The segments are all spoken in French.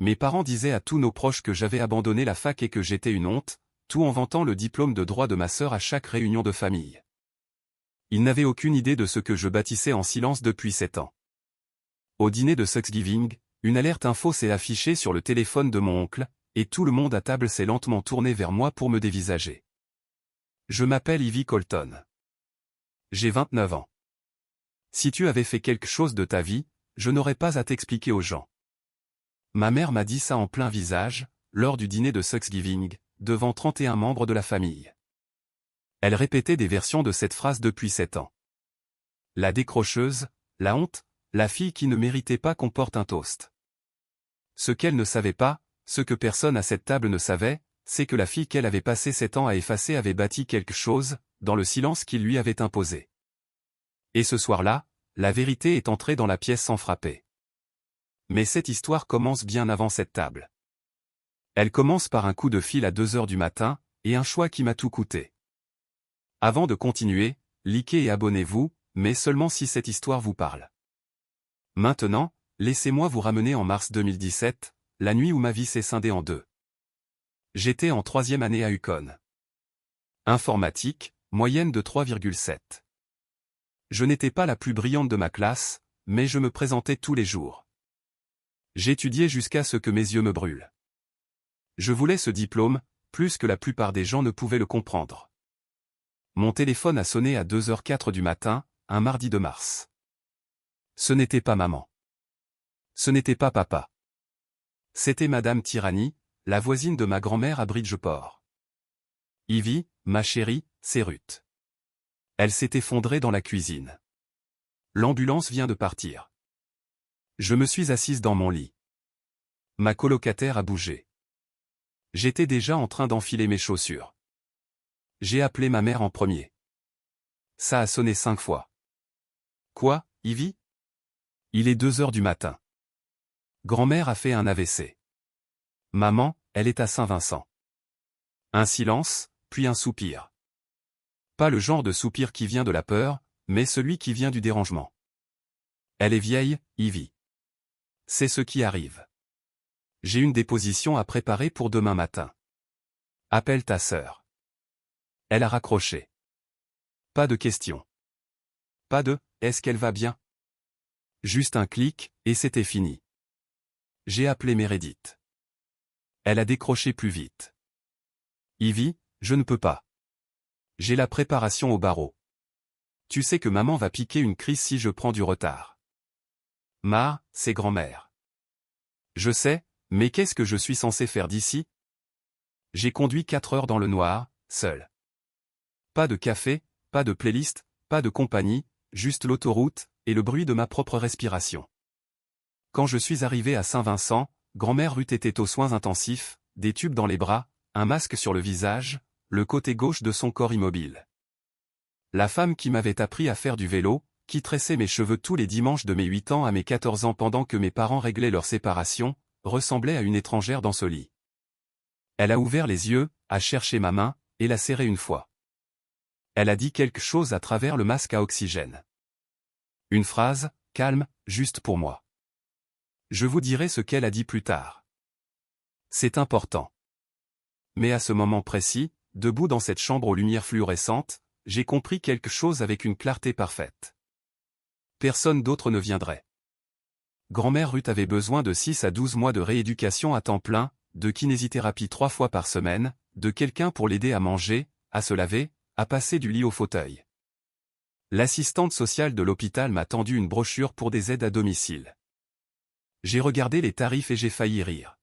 Mes parents disaient à tous nos proches que j'avais abandonné la fac et que j'étais une honte, tout en vantant le diplôme de droit de ma sœur à chaque réunion de famille. Ils n'avaient aucune idée de ce que je bâtissais en silence depuis 7 ans. Au dîner de Thanksgiving, une alerte info s'est affichée sur le téléphone de mon oncle, et tout le monde à table s'est lentement tourné vers moi pour me dévisager. Je m'appelle Ivy Colton. J'ai 29 ans. Si tu avais fait quelque chose de ta vie, je n'aurais pas à t'expliquer aux gens. Ma mère m'a dit ça en plein visage, lors du dîner de Thanksgiving, devant 31 membres de la famille. Elle répétait des versions de cette phrase depuis 7 ans. La décrocheuse, la honte, la fille qui ne méritait pas qu'on porte un toast. Ce qu'elle ne savait pas, ce que personne à cette table ne savait, c'est que la fille qu'elle avait passé 7 ans à effacer avait bâti quelque chose, dans le silence qu'il lui avait imposé. Et ce soir-là, la vérité est entrée dans la pièce sans frapper. Mais cette histoire commence bien avant cette table. Elle commence par un coup de fil à 2 heures du matin, et un choix qui m'a tout coûté. Avant de continuer, likez et abonnez-vous, mais seulement si cette histoire vous parle. Maintenant, laissez-moi vous ramener en mars 2017, la nuit où ma vie s'est scindée en deux. J'étais en 3e année à UConn. Informatique, moyenne de 3,7. Je n'étais pas la plus brillante de ma classe, mais je me présentais tous les jours. J'étudiais jusqu'à ce que mes yeux me brûlent. Je voulais ce diplôme, plus que la plupart des gens ne pouvaient le comprendre. Mon téléphone a sonné à 2h04 du matin, un mardi de mars. Ce n'était pas maman. Ce n'était pas papa. C'était Madame Tyranny, la voisine de ma grand-mère à Bridgeport. Ivy, ma chérie, c'est Ruth. Elle s'est effondrée dans la cuisine. L'ambulance vient de partir. Je me suis assise dans mon lit. Ma colocataire a bougé. J'étais déjà en train d'enfiler mes chaussures. J'ai appelé ma mère en premier. Ça a sonné 5 fois. Quoi, Ivy? Il est 2 heures du matin. Grand-mère a fait un AVC. Maman, elle est à Saint-Vincent. Un silence, puis un soupir. Pas le genre de soupir qui vient de la peur, mais celui qui vient du dérangement. Elle est vieille, Ivy. C'est ce qui arrive. J'ai une déposition à préparer pour demain matin. Appelle ta sœur. Elle a raccroché. Pas de question. Pas de « est-ce qu'elle va bien ?» Juste un clic, et c'était fini. J'ai appelé Meredith. Elle a décroché plus vite. Ivy, je ne peux pas. J'ai la préparation au barreau. Tu sais que maman va piquer une crise si je prends du retard. C'est grand-mère. Je sais, mais qu'est-ce que je suis censé faire d'ici? J'ai conduit 4 heures dans le noir, seul. Pas de café, pas de playlist, pas de compagnie, juste l'autoroute, et le bruit de ma propre respiration. Quand je suis arrivé à Saint-Vincent, grand-mère Ruth était aux soins intensifs, des tubes dans les bras, un masque sur le visage, le côté gauche de son corps immobile. La femme qui m'avait appris à faire du vélo, qui tressait mes cheveux tous les dimanches de mes 8 ans à mes 14 ans pendant que mes parents réglaient leur séparation, ressemblait à une étrangère dans ce lit. Elle a ouvert les yeux, a cherché ma main, et l'a serrée une fois. Elle a dit quelque chose à travers le masque à oxygène. Une phrase, calme, juste pour moi. Je vous dirai ce qu'elle a dit plus tard. C'est important. Mais à ce moment précis, debout dans cette chambre aux lumières fluorescentes, j'ai compris quelque chose avec une clarté parfaite. Personne d'autre ne viendrait. Grand-mère Ruth avait besoin de 6 à 12 mois de rééducation à temps plein, de kinésithérapie 3 fois par semaine, de quelqu'un pour l'aider à manger, à se laver, à passer du lit au fauteuil. L'assistante sociale de l'hôpital m'a tendu une brochure pour des aides à domicile. J'ai regardé les tarifs et j'ai failli rire.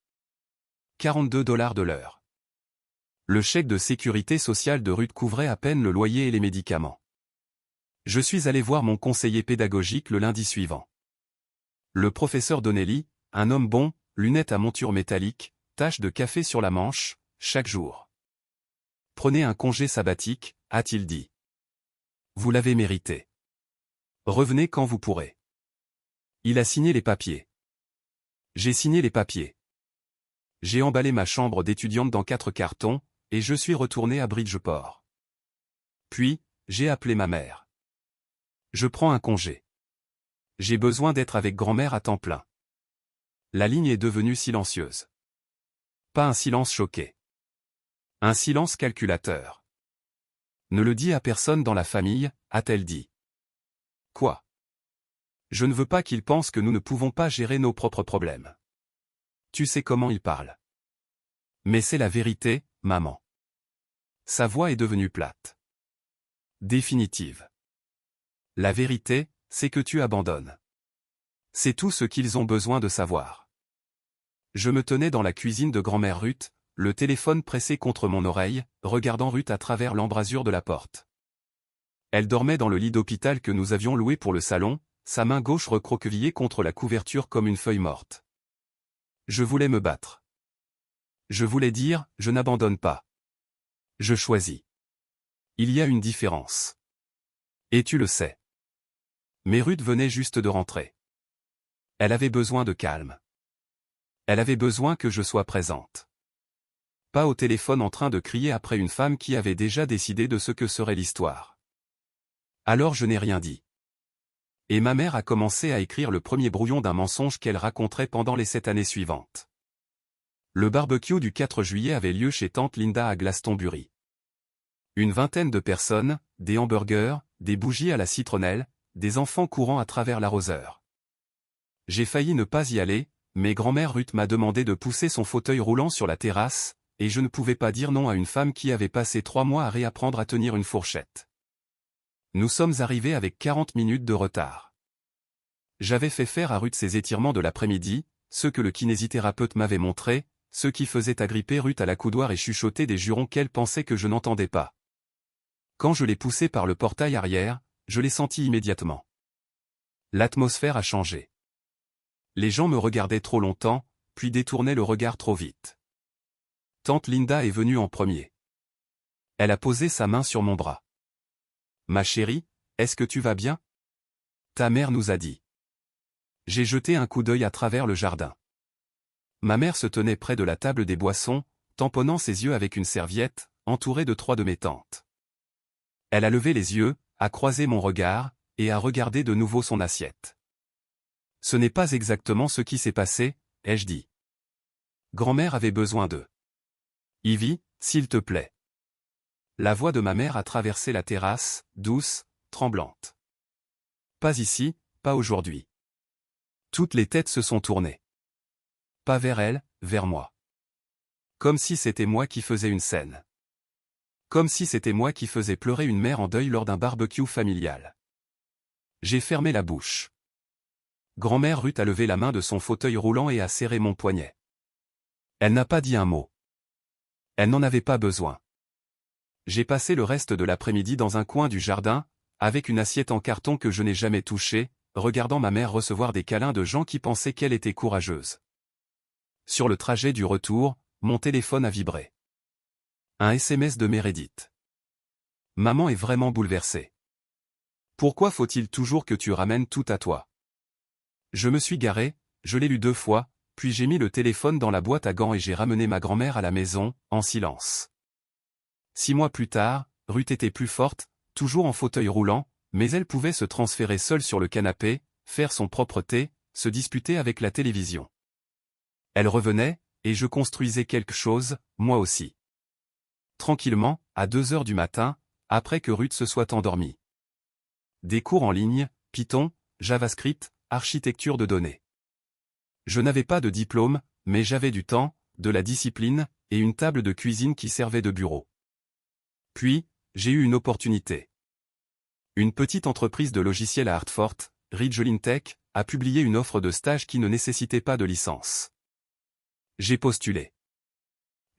42 $ de l'heure. Le chèque de sécurité sociale de Ruth couvrait à peine le loyer et les médicaments. Je suis allé voir mon conseiller pédagogique le lundi suivant. Le professeur Donnelly, un homme bon, lunettes à monture métallique, tache de café sur la manche, chaque jour. Prenez un congé sabbatique, a-t-il dit. Vous l'avez mérité. Revenez quand vous pourrez. Il a signé les papiers. J'ai signé les papiers. J'ai emballé ma chambre d'étudiante dans 4 cartons, et je suis retourné à Bridgeport. Puis, j'ai appelé ma mère. Je prends un congé. J'ai besoin d'être avec grand-mère à temps plein. La ligne est devenue silencieuse. Pas un silence choqué. Un silence calculateur. Ne le dis à personne dans la famille, a-t-elle dit. Quoi? Je ne veux pas qu'il pense que nous ne pouvons pas gérer nos propres problèmes. Tu sais comment il parle. Mais c'est la vérité, maman. Sa voix est devenue plate. Définitive. La vérité, c'est que tu abandonnes. C'est tout ce qu'ils ont besoin de savoir. Je me tenais dans la cuisine de grand-mère Ruth, le téléphone pressé contre mon oreille, regardant Ruth à travers l'embrasure de la porte. Elle dormait dans le lit d'hôpital que nous avions loué pour le salon, sa main gauche recroquevillée contre la couverture comme une feuille morte. Je voulais me battre. Je voulais dire, je n'abandonne pas. Je choisis. Il y a une différence. Et tu le sais. Mais Ruth venait juste de rentrer. Elle avait besoin de calme. Elle avait besoin que je sois présente. Pas au téléphone en train de crier après une femme qui avait déjà décidé de ce que serait l'histoire. Alors je n'ai rien dit. Et ma mère a commencé à écrire le premier brouillon d'un mensonge qu'elle raconterait pendant les 7 années suivantes. Le barbecue du 4 juillet avait lieu chez tante Linda à Glastonbury. Une vingtaine de personnes, des hamburgers, des bougies à la citronnelle, des enfants courant à travers l'arroseur. J'ai failli ne pas y aller, mais grand-mère Ruth m'a demandé de pousser son fauteuil roulant sur la terrasse, et je ne pouvais pas dire non à une femme qui avait passé 3 mois à réapprendre à tenir une fourchette. Nous sommes arrivés avec 40 minutes de retard. J'avais fait faire à Ruth ses étirements de l'après-midi, ceux que le kinésithérapeute m'avait montrés, ceux qui faisaient agripper Ruth à l'accoudoir et chuchoter des jurons qu'elle pensait que je n'entendais pas. Quand je l'ai poussée par le portail arrière, je l'ai senti immédiatement. L'atmosphère a changé. Les gens me regardaient trop longtemps, puis détournaient le regard trop vite. Tante Linda est venue en premier. Elle a posé sa main sur mon bras. « Ma chérie, est-ce que tu vas bien? Ta mère nous a dit. » J'ai jeté un coup d'œil à travers le jardin. Ma mère se tenait près de la table des boissons, tamponnant ses yeux avec une serviette, entourée de 3 de mes tantes. Elle a levé les yeux, a croisé mon regard, et a regardé de nouveau son assiette. « Ce n'est pas exactement ce qui s'est passé, ai-je dit. Grand-mère avait besoin d'eux. Ivy, s'il te plaît. » La voix de ma mère a traversé la terrasse, douce, tremblante. Pas ici, pas aujourd'hui. Toutes les têtes se sont tournées. Pas vers elle, vers moi. Comme si c'était moi qui faisais une scène. Comme si c'était moi qui faisais pleurer une mère en deuil lors d'un barbecue familial. J'ai fermé la bouche. Grand-mère Ruth a levé la main de son fauteuil roulant et a serré mon poignet. Elle n'a pas dit un mot. Elle n'en avait pas besoin. J'ai passé le reste de l'après-midi dans un coin du jardin, avec une assiette en carton que je n'ai jamais touchée, regardant ma mère recevoir des câlins de gens qui pensaient qu'elle était courageuse. Sur le trajet du retour, mon téléphone a vibré. Un SMS de Meredith. Maman est vraiment bouleversée. Pourquoi faut-il toujours que tu ramènes tout à toi? Je me suis garé, je l'ai lu 2 fois, puis j'ai mis le téléphone dans la boîte à gants et j'ai ramené ma grand-mère à la maison, en silence. 6 mois plus tard, Ruth était plus forte, toujours en fauteuil roulant, mais elle pouvait se transférer seule sur le canapé, faire son propre thé, se disputer avec la télévision. Elle revenait, et je construisais quelque chose, moi aussi. Tranquillement, à 2 heures du matin, après que Ruth se soit endormie. Des cours en ligne, Python, JavaScript, architecture de données. Je n'avais pas de diplôme, mais j'avais du temps, de la discipline, et une table de cuisine qui servait de bureau. Puis, j'ai eu une opportunité. Une petite entreprise de logiciels à Hartford, Ridgeline Tech, a publié une offre de stage qui ne nécessitait pas de licence. J'ai postulé.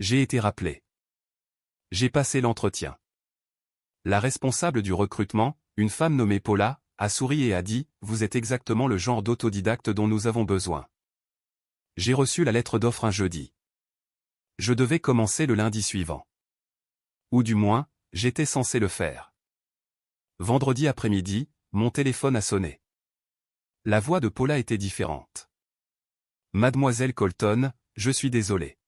J'ai été rappelé. J'ai passé l'entretien. La responsable du recrutement, une femme nommée Paula, a souri et a dit « Vous êtes exactement le genre d'autodidacte dont nous avons besoin. » J'ai reçu la lettre d'offre un jeudi. Je devais commencer le lundi suivant. Ou du moins, j'étais censé le faire. Vendredi après-midi, mon téléphone a sonné. La voix de Paula était différente. « Mademoiselle Colton, je suis désolé.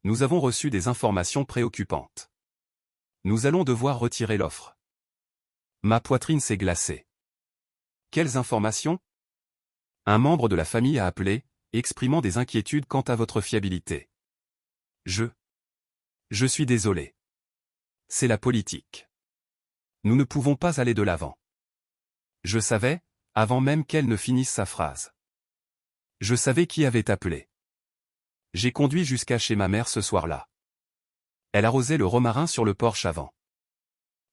Nous avons reçu des informations préoccupantes. Nous allons devoir retirer l'offre. » Ma poitrine s'est glacée. Quelles informations? Un membre de la famille a appelé, exprimant des inquiétudes quant à votre fiabilité. Je suis désolé. C'est la politique. Nous ne pouvons pas aller de l'avant. Je savais, avant même qu'elle ne finisse sa phrase. Je savais qui avait appelé. J'ai conduit jusqu'à chez ma mère ce soir-là. Elle arrosait le romarin sur le porche avant.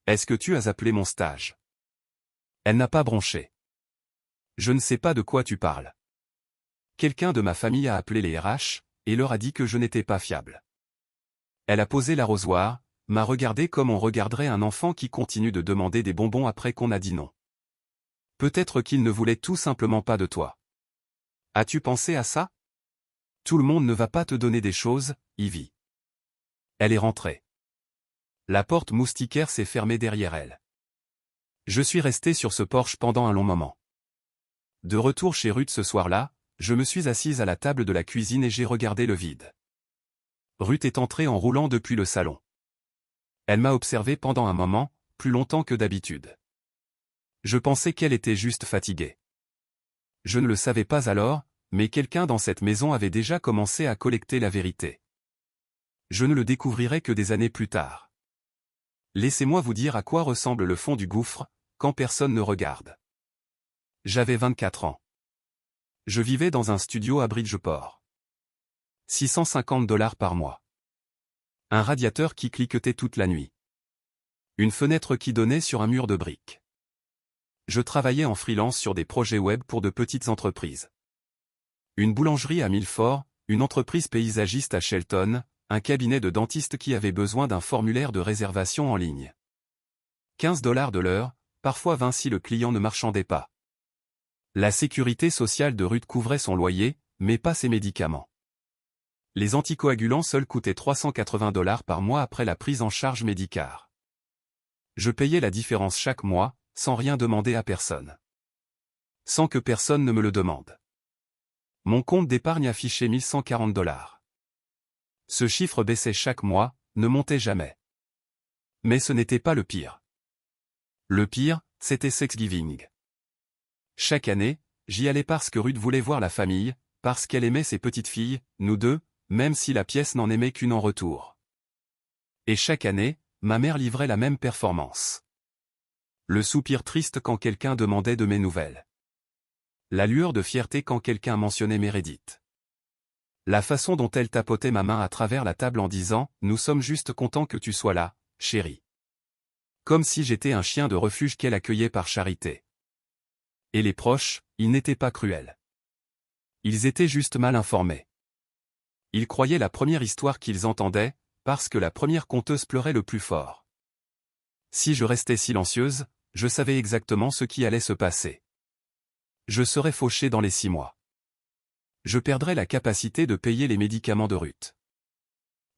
Est-ce que tu as appelé mon stage? Elle n'a pas bronché. Je ne sais pas de quoi tu parles. Quelqu'un de ma famille a appelé les RH, et leur a dit que je n'étais pas fiable. Elle a posé l'arrosoir, m'a regardé comme on regarderait un enfant qui continue de demander des bonbons après qu'on a dit non. Peut-être qu'il ne voulait tout simplement pas de toi. As-tu pensé à ça? Tout le monde ne va pas te donner des choses, Ivy. Elle est rentrée. La porte moustiquaire s'est fermée derrière elle. Je suis resté sur ce porche pendant un long moment. De retour chez Ruth ce soir-là, je me suis assise à la table de la cuisine et j'ai regardé le vide. Ruth est entrée en roulant depuis le salon. Elle m'a observé pendant un moment, plus longtemps que d'habitude. Je pensais qu'elle était juste fatiguée. Je ne le savais pas alors, mais quelqu'un dans cette maison avait déjà commencé à collecter la vérité. Je ne le découvrirai que des années plus tard. Laissez-moi vous dire à quoi ressemble le fond du gouffre, quand personne ne regarde. J'avais 24 ans. Je vivais dans un studio à Bridgeport. $650 par mois. Un radiateur qui cliquetait toute la nuit. Une fenêtre qui donnait sur un mur de briques. Je travaillais en freelance sur des projets web pour de petites entreprises. Une boulangerie à Milford, une entreprise paysagiste à Shelton, un cabinet de dentiste qui avait besoin d'un formulaire de réservation en ligne. $15 de l'heure, parfois 20 si le client ne marchandait pas. La sécurité sociale de Ruth couvrait son loyer, mais pas ses médicaments. Les anticoagulants seuls coûtaient $380 par mois après la prise en charge médicale. Je payais la différence chaque mois, sans rien demander à personne. Sans que personne ne me le demande. Mon compte d'épargne affichait $1140. Ce chiffre baissait chaque mois, ne montait jamais. Mais ce n'était pas le pire. Le pire, c'était Thanksgiving. Chaque année, j'y allais parce que Ruth voulait voir la famille, parce qu'elle aimait ses petites filles, nous deux, même si la pièce n'en aimait qu'une en retour. Et chaque année, ma mère livrait la même performance. Le soupir triste quand quelqu'un demandait de mes nouvelles. La lueur de fierté quand quelqu'un mentionnait Meredith. La façon dont elle tapotait ma main à travers la table en disant « Nous sommes juste contents que tu sois là, chérie ». Comme si j'étais un chien de refuge qu'elle accueillait par charité. Et les proches, ils n'étaient pas cruels. Ils étaient juste mal informés. Ils croyaient la première histoire qu'ils entendaient, parce que la première conteuse pleurait le plus fort. Si je restais silencieuse, je savais exactement ce qui allait se passer. Je serais fauché dans les 6 mois. Je perdrais la capacité de payer les médicaments de Ruth.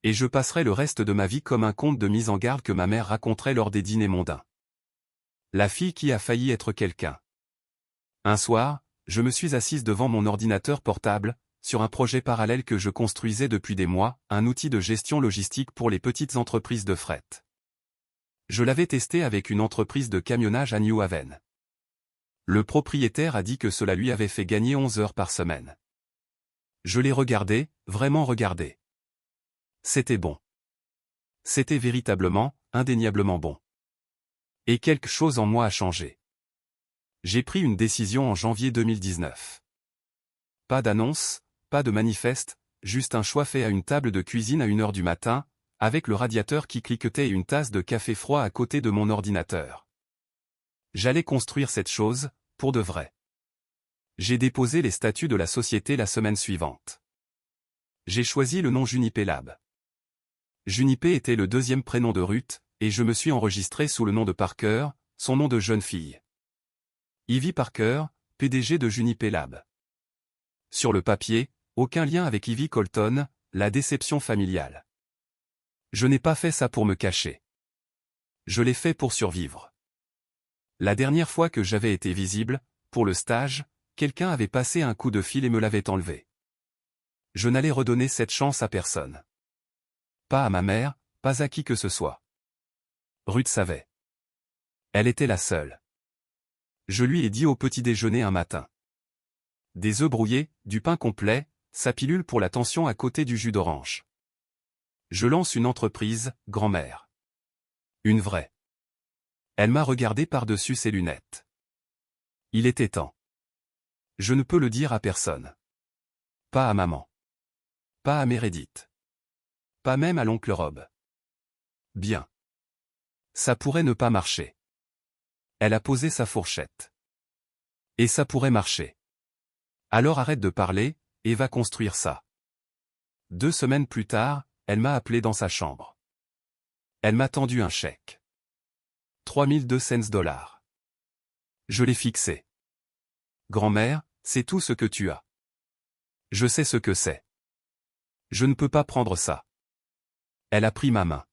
Et je passerais le reste de ma vie comme un conte de mise en garde que ma mère raconterait lors des dîners mondains. La fille qui a failli être quelqu'un. Un soir, je me suis assise devant mon ordinateur portable, sur un projet parallèle que je construisais depuis des mois, un outil de gestion logistique pour les petites entreprises de fret. Je l'avais testé avec une entreprise de camionnage à New Haven. Le propriétaire a dit que cela lui avait fait gagner 11 heures par semaine. Je l'ai regardé, vraiment regardé. C'était bon. C'était véritablement, indéniablement bon. Et quelque chose en moi a changé. J'ai pris une décision en janvier 2019. Pas d'annonce, pas de manifeste, juste un choix fait à une table de cuisine à 1 heure du matin, avec le radiateur qui cliquetait et une tasse de café froid à côté de mon ordinateur. J'allais construire cette chose, pour de vrai. J'ai déposé les statuts de la société la semaine suivante. J'ai choisi le nom Junipé Lab. Junipé était le deuxième prénom de Ruth, et je me suis enregistré sous le nom de Parker, son nom de jeune fille. Ivy Parker, PDG de Junipé Lab. Sur le papier, aucun lien avec Ivy Colton, la déception familiale. Je n'ai pas fait ça pour me cacher. Je l'ai fait pour survivre. La dernière fois que j'avais été visible, pour le stage, quelqu'un avait passé un coup de fil et me l'avait enlevé. Je n'allais redonner cette chance à personne. Pas à ma mère, pas à qui que ce soit. Ruth savait. Elle était la seule. Je lui ai dit au petit déjeuner un matin. des œufs brouillés, du pain complet, sa pilule pour la tension à côté du jus d'orange. Je lance une entreprise, grand-mère. Une vraie. Elle m'a regardé par-dessus ses lunettes. Il était temps. Je ne peux le dire à personne. Pas à maman. Pas à Meredith. Pas même à l'oncle Rob. Bien. Ça pourrait ne pas marcher. Elle a posé sa fourchette. Et ça pourrait marcher. Alors arrête de parler, et va construire ça. 2 semaines plus tard, elle m'a appelé dans sa chambre. Elle m'a tendu un chèque. 3200 $. Je l'ai fixé. Grand-mère, c'est tout ce que tu as. Je sais ce que c'est. Je ne peux pas prendre ça. Elle a pris ma main.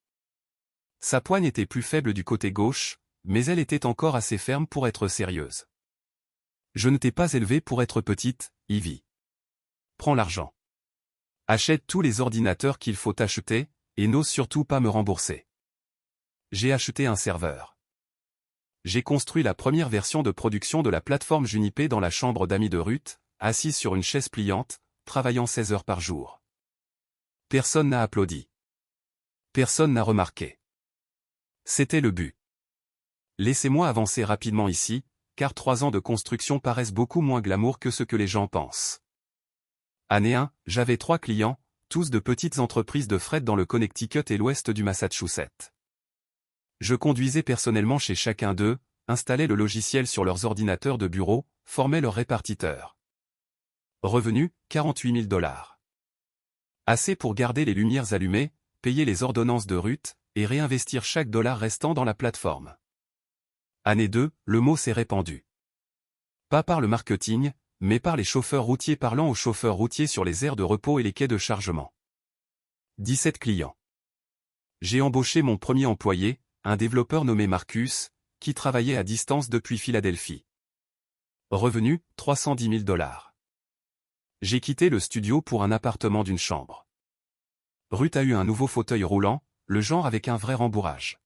Sa poigne était plus faible du côté gauche, mais elle était encore assez ferme pour être sérieuse. Je ne t'ai pas élevée pour être petite, Ivy. Prends l'argent. Achète tous les ordinateurs qu'il faut acheter, et n'ose surtout pas me rembourser. J'ai acheté un serveur. J'ai construit la première version de production de la plateforme Junipé dans la chambre d'amis de Ruth, assise sur une chaise pliante, travaillant 16 heures par jour. Personne n'a applaudi. Personne n'a remarqué. C'était le but. Laissez-moi avancer rapidement ici, car 3 ans de construction paraissent beaucoup moins glamour que ce que les gens pensent. Année 1, j'avais 3 clients, tous de petites entreprises de fret dans le Connecticut et l'ouest du Massachusetts. Je conduisais personnellement chez chacun d'eux, installais le logiciel sur leurs ordinateurs de bureau, formais leur répartiteur. Revenu, 48 000 $. Assez pour garder les lumières allumées, payer les ordonnances de Ruth, et réinvestir chaque dollar restant dans la plateforme. Année 2, le mot s'est répandu. Pas par le marketing, mais par les chauffeurs routiers parlant aux chauffeurs routiers sur les aires de repos et les quais de chargement. 17 clients. J'ai embauché mon premier employé, un développeur nommé Marcus, qui travaillait à distance depuis Philadelphie. Revenu, 310 000 $. J'ai quitté le studio pour un appartement d'une chambre. Ruth a eu un nouveau fauteuil roulant, le genre avec un vrai rembourrage.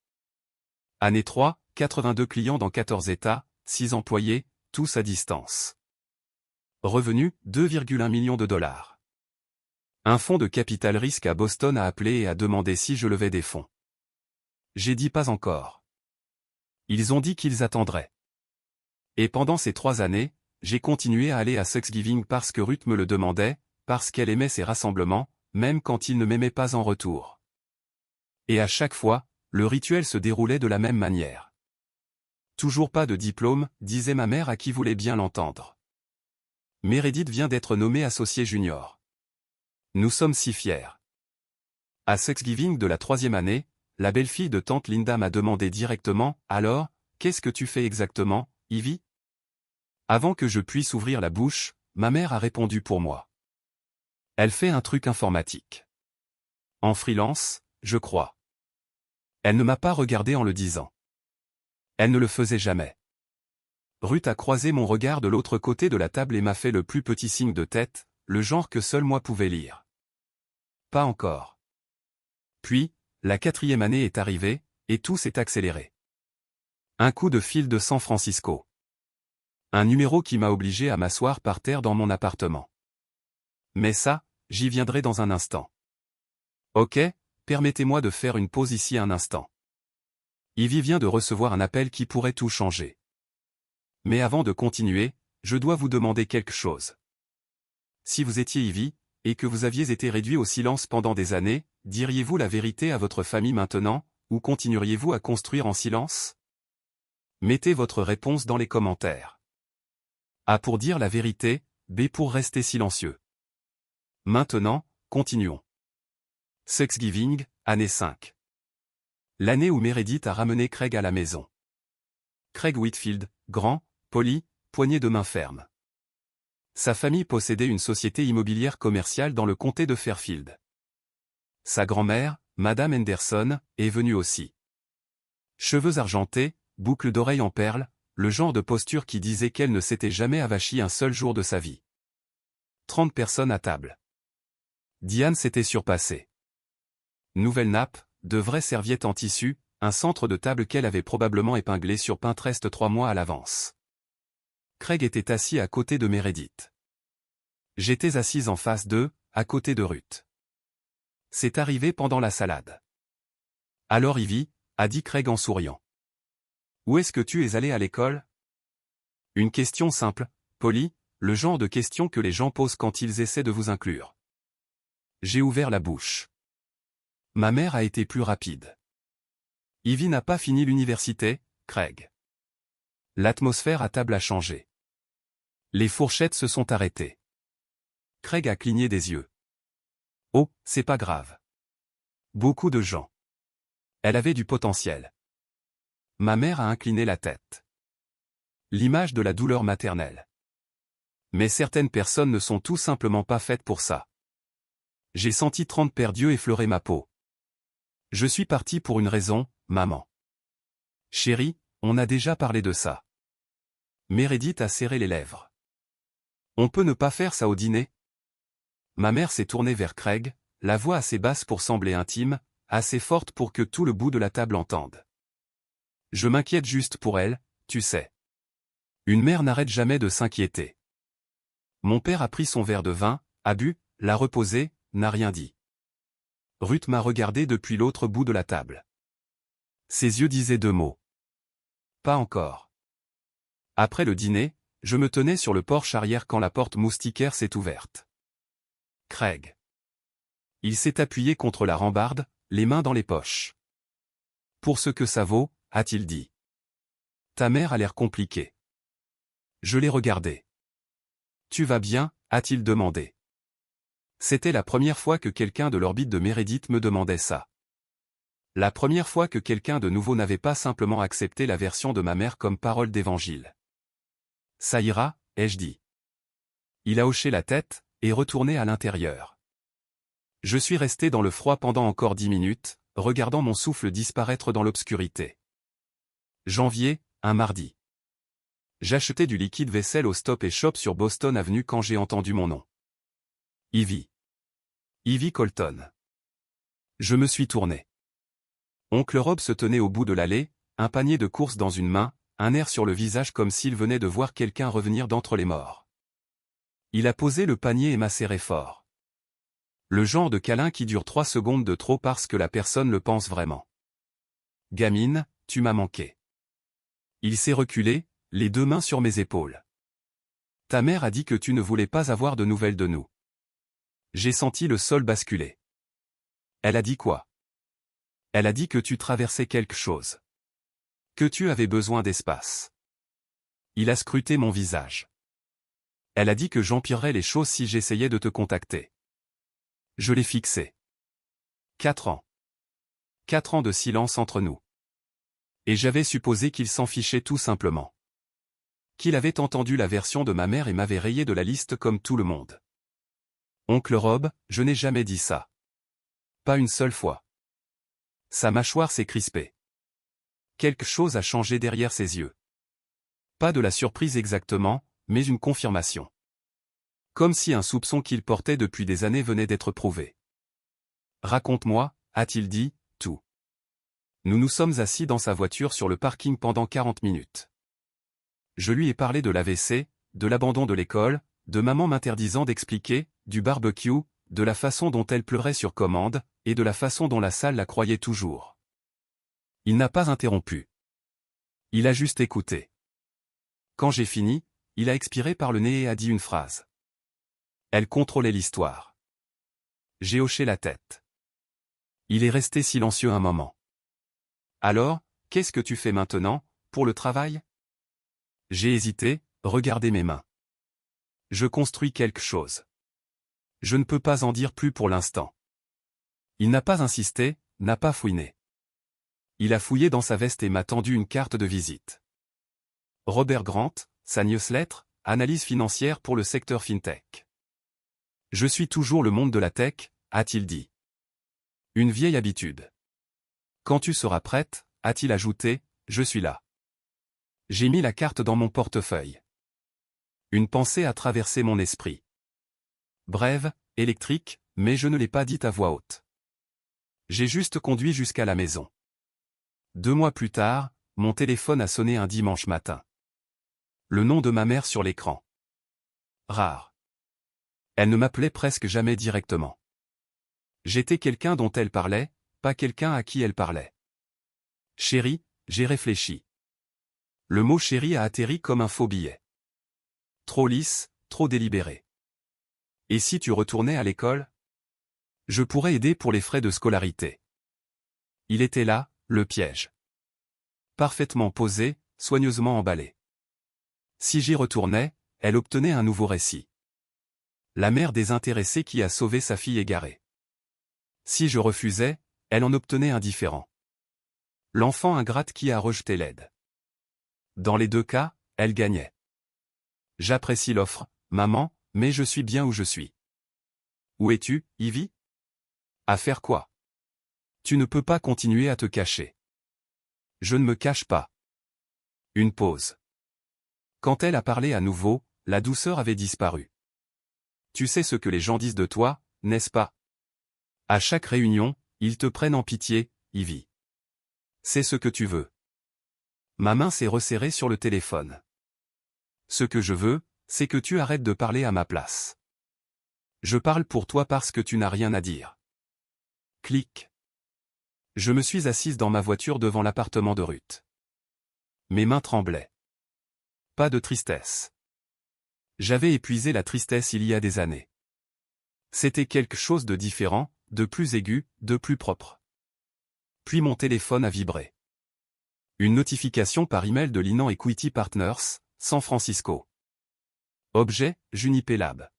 Année 3, 82 clients dans 14 États, 6 employés, tous à distance. Revenu, 2,1 millions de $. Un fonds de capital risque à Boston a appelé et a demandé si je levais des fonds. J'ai dit pas encore. Ils ont dit qu'ils attendraient. Et pendant ces 3 années, j'ai continué à aller à Thanksgiving parce que Ruth me le demandait, parce qu'elle aimait ces rassemblements, même quand il ne m'aimait pas en retour. Et à chaque fois, le rituel se déroulait de la même manière. Toujours pas de diplôme, disait ma mère à qui voulait bien l'entendre. Meredith vient d'être nommée associée junior. Nous sommes si fiers. À Thanksgiving de la 3e année, la belle-fille de tante Linda m'a demandé directement, « Alors, qu'est-ce que tu fais exactement, Ivy ?» Avant que je puisse ouvrir la bouche, ma mère a répondu pour moi. Elle fait un truc informatique. En freelance, je crois. Elle ne m'a pas regardé en le disant. Elle ne le faisait jamais. Ruth a croisé mon regard de l'autre côté de la table et m'a fait le plus petit signe de tête, le genre que seul moi pouvais lire. Pas encore. Puis, la 4e année est arrivée, et tout s'est accéléré. Un coup de fil de San Francisco. Un numéro qui m'a obligé à m'asseoir par terre dans mon appartement. Mais ça, j'y viendrai dans un instant. Ok, permettez-moi de faire une pause ici un instant. Ivy vient de recevoir un appel qui pourrait tout changer. Mais avant de continuer, je dois vous demander quelque chose. Si vous étiez Ivy, et que vous aviez été réduit au silence pendant des années, diriez-vous la vérité à votre famille maintenant, ou continueriez-vous à construire en silence? Mettez votre réponse dans les commentaires. A pour dire la vérité, B pour rester silencieux. Maintenant, continuons. Thanksgiving, année 5. L'année où Meredith a ramené Craig à la maison. Craig Whitfield, grand, poli, poignée de main ferme. Sa famille possédait une société immobilière commerciale dans le comté de Fairfield. Sa grand-mère, Madame Henderson, est venue aussi. Cheveux argentés, boucles d'oreilles en perles, le genre de posture qui disait qu'elle ne s'était jamais avachie un seul jour de sa vie. 30 personnes à table. Diane s'était surpassée. Nouvelle nappe, de vraies serviettes en tissu, un centre de table qu'elle avait probablement épinglé sur Pinterest 3 mois à l'avance. Craig était assis à côté de Meredith. J'étais assise en face d'eux, à côté de Ruth. C'est arrivé pendant la salade. Alors Ivy, a dit Craig en souriant. Où est-ce que tu es allé à l'école? Une question simple, polie, le genre de question que les gens posent quand ils essaient de vous inclure. J'ai ouvert la bouche. Ma mère a été plus rapide. Ivy n'a pas fini l'université, Craig. L'atmosphère à table a changé. Les fourchettes se sont arrêtées. Craig a cligné des yeux. Oh, c'est pas grave. Beaucoup de gens. Elle avait du potentiel. Ma mère a incliné la tête. L'image de la douleur maternelle. Mais certaines personnes ne sont tout simplement pas faites pour ça. J'ai senti 30 paires d'yeux effleurer ma peau. Je suis parti pour une raison, maman. Chérie, on a déjà parlé de ça. Meredith a serré les lèvres. On peut ne pas faire ça au dîner? Ma mère s'est tournée vers Craig, la voix assez basse pour sembler intime, assez forte pour que tout le bout de la table entende. Je m'inquiète juste pour elle, tu sais. Une mère n'arrête jamais de s'inquiéter. Mon père a pris son verre de vin, a bu, l'a reposé, n'a rien dit. Ruth m'a regardé depuis l'autre bout de la table. Ses yeux disaient 2 mots. Pas encore. Après le dîner, je me tenais sur le porche arrière quand la porte moustiquaire s'est ouverte. Craig. Il s'est appuyé contre la rambarde, les mains dans les poches. Pour ce que ça vaut, a-t-il dit. Ta mère a l'air compliquée. Je l'ai regardé. Tu vas bien, a-t-il demandé. C'était la première fois que quelqu'un de l'orbite de Meredith me demandait ça. La première fois que quelqu'un de nouveau n'avait pas simplement accepté la version de ma mère comme parole d'évangile. Ça ira, ai-je dit. Il a hoché la tête, et retourné à l'intérieur. Je suis resté dans le froid pendant encore 10 minutes, regardant mon souffle disparaître dans l'obscurité. Janvier, un mardi. J'achetais du liquide vaisselle au Stop & Shop sur Boston Avenue quand j'ai entendu mon nom. Ivy. Ivy Colton. Je me suis tourné. Oncle Rob se tenait au bout de l'allée, un panier de courses dans une main, un air sur le visage comme s'il venait de voir quelqu'un revenir d'entre les morts. Il a posé le panier et m'a serré fort. Le genre de câlin qui dure 3 secondes de trop parce que la personne le pense vraiment. Gamine, tu m'as manqué. Il s'est reculé, les 2 mains sur mes épaules. Ta mère a dit que tu ne voulais pas avoir de nouvelles de nous. J'ai senti le sol basculer. Elle a dit quoi? Elle a dit que tu traversais quelque chose. Que tu avais besoin d'espace. Il a scruté mon visage. Elle a dit que j'empirerais les choses si j'essayais de te contacter. Je l'ai fixé. 4 ans. 4 ans de silence entre nous. Et j'avais supposé qu'il s'en fichait tout simplement. Qu'il avait entendu la version de ma mère et m'avait rayé de la liste comme tout le monde. Oncle Rob, je n'ai jamais dit ça. Pas une seule fois. Sa mâchoire s'est crispée. Quelque chose a changé derrière ses yeux. Pas de la surprise exactement, mais une confirmation. Comme si un soupçon qu'il portait depuis des années venait d'être prouvé. Raconte-moi, a-t-il dit, tout. Nous nous sommes assis dans sa voiture sur le parking pendant 40 minutes. Je lui ai parlé de l'AVC, de l'abandon de l'école, de maman m'interdisant d'expliquer, du barbecue, de la façon dont elle pleurait sur commande, et de la façon dont la salle la croyait toujours. Il n'a pas interrompu. Il a juste écouté. Quand j'ai fini, il a expiré par le nez et a dit une phrase. Elle contrôlait l'histoire. J'ai hoché la tête. Il est resté silencieux un moment. Alors, qu'est-ce que tu fais maintenant, pour le travail? J'ai hésité, regardé mes mains. Je construis quelque chose. Je ne peux pas en dire plus pour l'instant. Il n'a pas insisté, n'a pas fouiné. Il a fouillé dans sa veste et m'a tendu une carte de visite. Robert Grant, sa newsletter, analyse financière pour le secteur FinTech. Je suis toujours le monde de la tech, a-t-il dit. Une vieille habitude. Quand tu seras prête, a-t-il ajouté, je suis là. J'ai mis la carte dans mon portefeuille. Une pensée a traversé mon esprit. Brève, électrique, mais je ne l'ai pas dite à voix haute. J'ai juste conduit jusqu'à la maison. 2 mois plus tard, mon téléphone a sonné un dimanche matin. Le nom de ma mère sur l'écran. Rare. Elle ne m'appelait presque jamais directement. J'étais quelqu'un dont elle parlait, pas quelqu'un à qui elle parlait. Chérie, j'ai réfléchi. Le mot chérie a atterri comme un faux billet. Trop lisse, trop délibéré. Et si tu retournais à l'école? Je pourrais aider pour les frais de scolarité. Il était là, le piège. Parfaitement posé, soigneusement emballé. Si j'y retournais, elle obtenait un nouveau récit. La mère désintéressée qui a sauvé sa fille égarée. Si je refusais, elle en obtenait un différent. L'enfant ingrate qui a rejeté l'aide. Dans les deux cas, elle gagnait. J'apprécie l'offre, maman, mais je suis bien où je suis. Où es-tu, Ivy? À faire quoi? Tu ne peux pas continuer à te cacher. Je ne me cache pas. Une pause. Quand elle a parlé à nouveau, la douceur avait disparu. Tu sais ce que les gens disent de toi, n'est-ce pas? À chaque réunion, ils te prennent en pitié, Ivy. C'est ce que tu veux. Ma main s'est resserrée sur le téléphone. Ce que je veux, c'est que tu arrêtes de parler à ma place. Je parle pour toi parce que tu n'as rien à dire. Clic. Je me suis assise dans ma voiture devant l'appartement de Ruth. Mes mains tremblaient. Pas de tristesse. J'avais épuisé la tristesse il y a des années. C'était quelque chose de différent, de plus aigu, de plus propre. Puis mon téléphone a vibré. Une notification par email de Linan Equity Partners, San Francisco. Objet, Juniper Lab.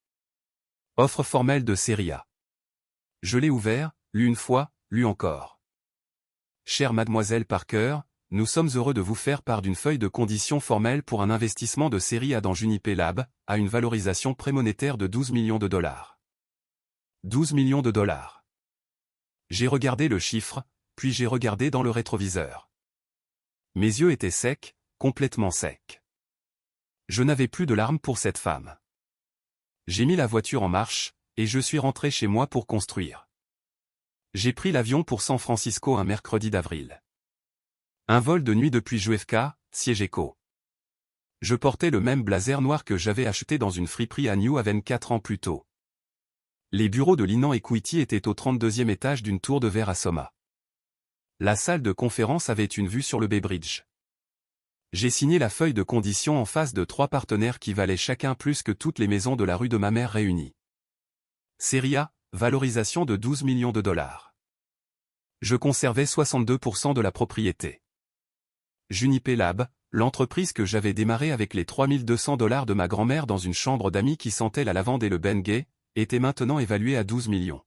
Offre formelle de série A. Je l'ai ouvert, lu une fois, lu encore. Chère mademoiselle Parker, nous sommes heureux de vous faire part d'une feuille de conditions formelle pour un investissement de série A dans Juniper Lab, à une valorisation prémonétaire de 12 millions de dollars. 12 millions de dollars. J'ai regardé le chiffre, puis j'ai regardé dans le rétroviseur. Mes yeux étaient secs, complètement secs. Je n'avais plus de larmes pour cette femme. J'ai mis la voiture en marche, et je suis rentré chez moi pour construire. J'ai pris l'avion pour San Francisco un mercredi d'avril. Un vol de nuit depuis JFK, siège éco. Je portais le même blazer noir que j'avais acheté dans une friperie à New Haven 4 ans plus tôt. Les bureaux de Linan Equity étaient au 32e étage d'une tour de verre à Soma. La salle de conférence avait une vue sur le Bay Bridge. J'ai signé la feuille de conditions en face de 3 partenaires qui valaient chacun plus que toutes les maisons de la rue de ma mère réunies. Série A, valorisation de 12 millions de dollars. Je conservais 62% de la propriété. Juniper Lab, l'entreprise que j'avais démarrée avec les 3200 dollars de ma grand-mère dans une chambre d'amis qui sentait la lavande et le Bengay, était maintenant évaluée à 12 millions.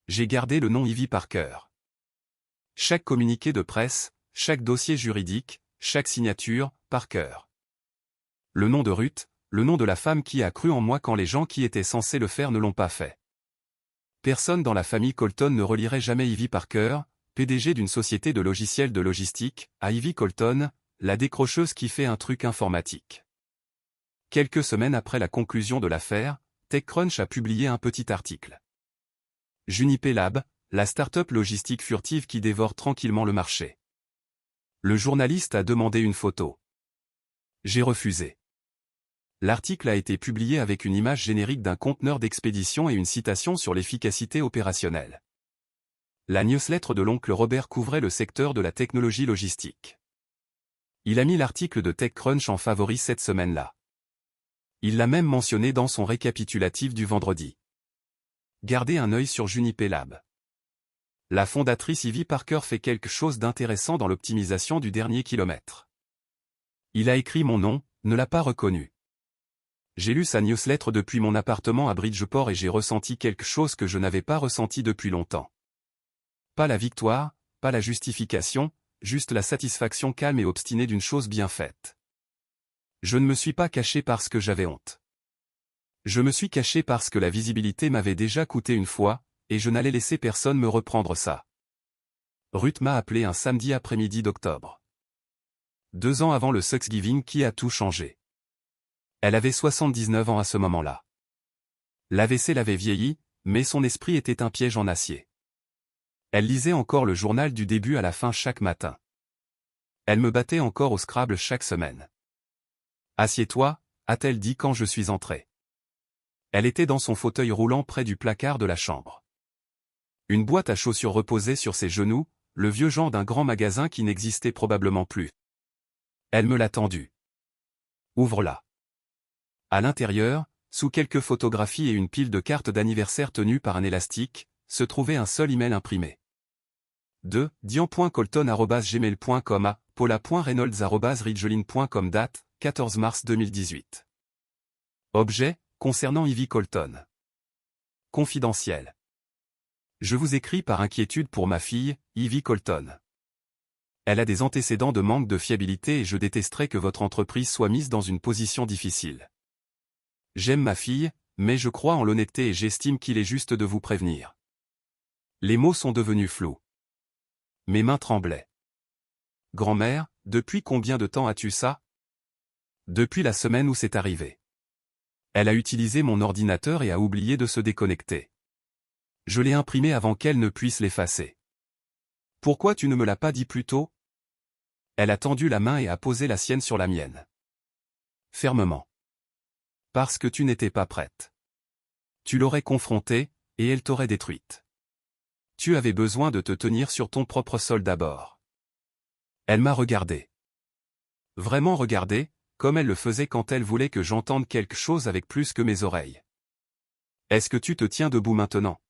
J'ai gardé le nom Ivy Parker. Chaque communiqué de presse, chaque dossier juridique, chaque signature, Parker. Le nom de Ruth, le nom de la femme qui a cru en moi quand les gens qui étaient censés le faire ne l'ont pas fait. Personne dans la famille Colton ne relierait jamais Ivy Parker, PDG d'une société de logiciels de logistique, à Ivy Colton, la décrocheuse qui fait un truc informatique. Quelques semaines après la conclusion de l'affaire, TechCrunch a publié un petit article. Juniper Lab, la start-up logistique furtive qui dévore tranquillement le marché. Le journaliste a demandé une photo. J'ai refusé. L'article a été publié avec une image générique d'un conteneur d'expédition et une citation sur l'efficacité opérationnelle. La newsletter de l'oncle Robert couvrait le secteur de la technologie logistique. Il a mis l'article de TechCrunch en favori cette semaine-là. Il l'a même mentionné dans son récapitulatif du vendredi. Gardez un œil sur Juniper Lab. La fondatrice Ivy Parker fait quelque chose d'intéressant dans l'optimisation du dernier kilomètre. Il a écrit mon nom, ne l'a pas reconnu. J'ai lu sa newsletter depuis mon appartement à Bridgeport et j'ai ressenti quelque chose que je n'avais pas ressenti depuis longtemps. Pas la victoire, pas la justification, juste la satisfaction calme et obstinée d'une chose bien faite. Je ne me suis pas caché parce que j'avais honte. Je me suis caché parce que la visibilité m'avait déjà coûté une fois, et je n'allais laisser personne me reprendre ça. Ruth m'a appelé un samedi après-midi d'octobre. 2 ans avant le Thanksgiving qui a tout changé. Elle avait 79 ans à ce moment-là. L'AVC l'avait vieilli, mais son esprit était un piège en acier. Elle lisait encore le journal du début à la fin chaque matin. Elle me battait encore au Scrabble chaque semaine. « Assieds-toi » a-t-elle dit quand je suis entré. Elle était dans son fauteuil roulant près du placard de la chambre. Une boîte à chaussures reposait sur ses genoux, le vieux genre d'un grand magasin qui n'existait probablement plus. Elle me l'a tendue. Ouvre-la. À l'intérieur, sous quelques photographies et une pile de cartes d'anniversaire tenues par un élastique, se trouvait un seul email imprimé. De dian.colton@gmail.com à paula.reynolds@ridgeline.com. Date 14 mars 2018. Objet concernant Ivy Colton. Confidentiel. Je vous écris par inquiétude pour ma fille, Ivy Colton. Elle a des antécédents de manque de fiabilité et je détesterais que votre entreprise soit mise dans une position difficile. J'aime ma fille, mais je crois en l'honnêteté et j'estime qu'il est juste de vous prévenir. Les mots sont devenus flous. Mes mains tremblaient. Grand-mère, depuis combien de temps as-tu ça? Depuis la semaine où c'est arrivé. Elle a utilisé mon ordinateur et a oublié de se déconnecter. Je l'ai imprimé avant qu'elle ne puisse l'effacer. Pourquoi tu ne me l'as pas dit plus tôt? Elle a tendu la main et a posé la sienne sur la mienne. Fermement. Parce que tu n'étais pas prête. Tu l'aurais confrontée, et elle t'aurait détruite. Tu avais besoin de te tenir sur ton propre sol d'abord. Elle m'a regardé. Vraiment regardé, comme elle le faisait quand elle voulait que j'entende quelque chose avec plus que mes oreilles. Est-ce que tu te tiens debout maintenant?